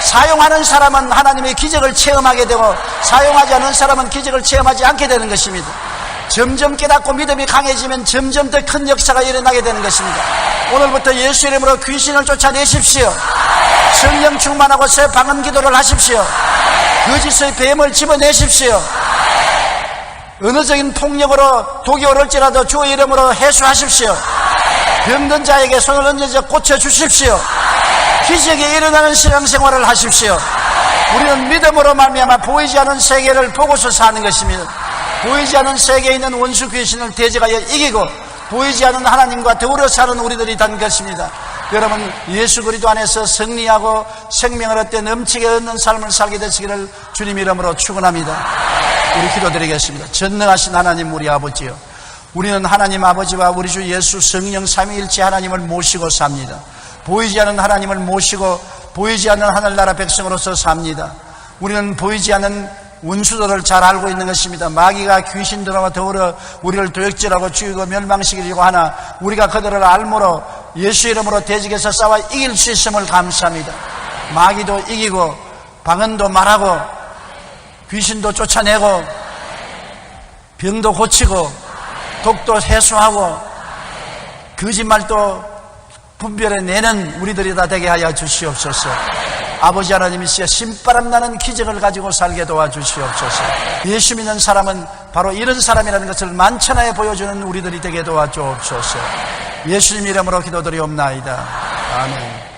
사용하는 사람은 하나님의 기적을 체험하게 되고 사용하지 않는 사람은 기적을 체험하지 않게 되는 것입니다. 점점 깨닫고 믿음이 강해지면 점점 더 큰 역사가 일어나게 되는 것입니다. 오늘부터 예수 이름으로 귀신을 쫓아내십시오. 성령 충만하고 새 방언 기도를 하십시오. 거짓의 뱀을 집어내십시오. 언어적인 폭력으로 독이 오를지라도 주의 이름으로 해수하십시오. 병든 자에게 손을 얹어서 고쳐주십시오. 기적이 일어나는 신앙생활을 하십시오. 우리는 믿음으로 말미암아 보이지 않은 세계를 보고서 사는 것입니다. 보이지 않은 세계에 있는 원수 귀신을 대적하여 이기고 보이지 않은 하나님과 더불어 사는 우리들이 된 것입니다. 여러분 예수 그리스도 안에서 승리하고 생명을 얻되 넘치게 얻는 삶을 살게 되시기를 주님 이름으로 축원합니다. 우리 기도드리겠습니다. 전능하신 하나님 우리 아버지요, 우리는 하나님 아버지와 우리 주 예수 성령 삼위일체 하나님을 모시고 삽니다. 보이지 않는 하나님을 모시고 보이지 않는 하늘나라 백성으로서 삽니다. 우리는 보이지 않는 원수들을 잘 알고 있는 것입니다. 마귀가 귀신들과 더불어 우리를 도역질하고 죽이고 멸망시키려고 하나 우리가 그들을 알므로 예수 이름으로 대적해서 싸워 이길 수 있음을 감사합니다. 마귀도 이기고 방언도 말하고 귀신도 쫓아내고 병도 고치고 독도 해소하고 거짓말도 분별해내는 우리들이 다 되게 하여 주시옵소서. 아버지 하나님이시여 신바람 나는 기적을 가지고 살게 도와주시옵소서. 예수 믿는 사람은 바로 이런 사람이라는 것을 만천하에 보여주는 우리들이 되게 도와주옵소서. 예수님 이름으로 기도드리옵나이다. 아멘.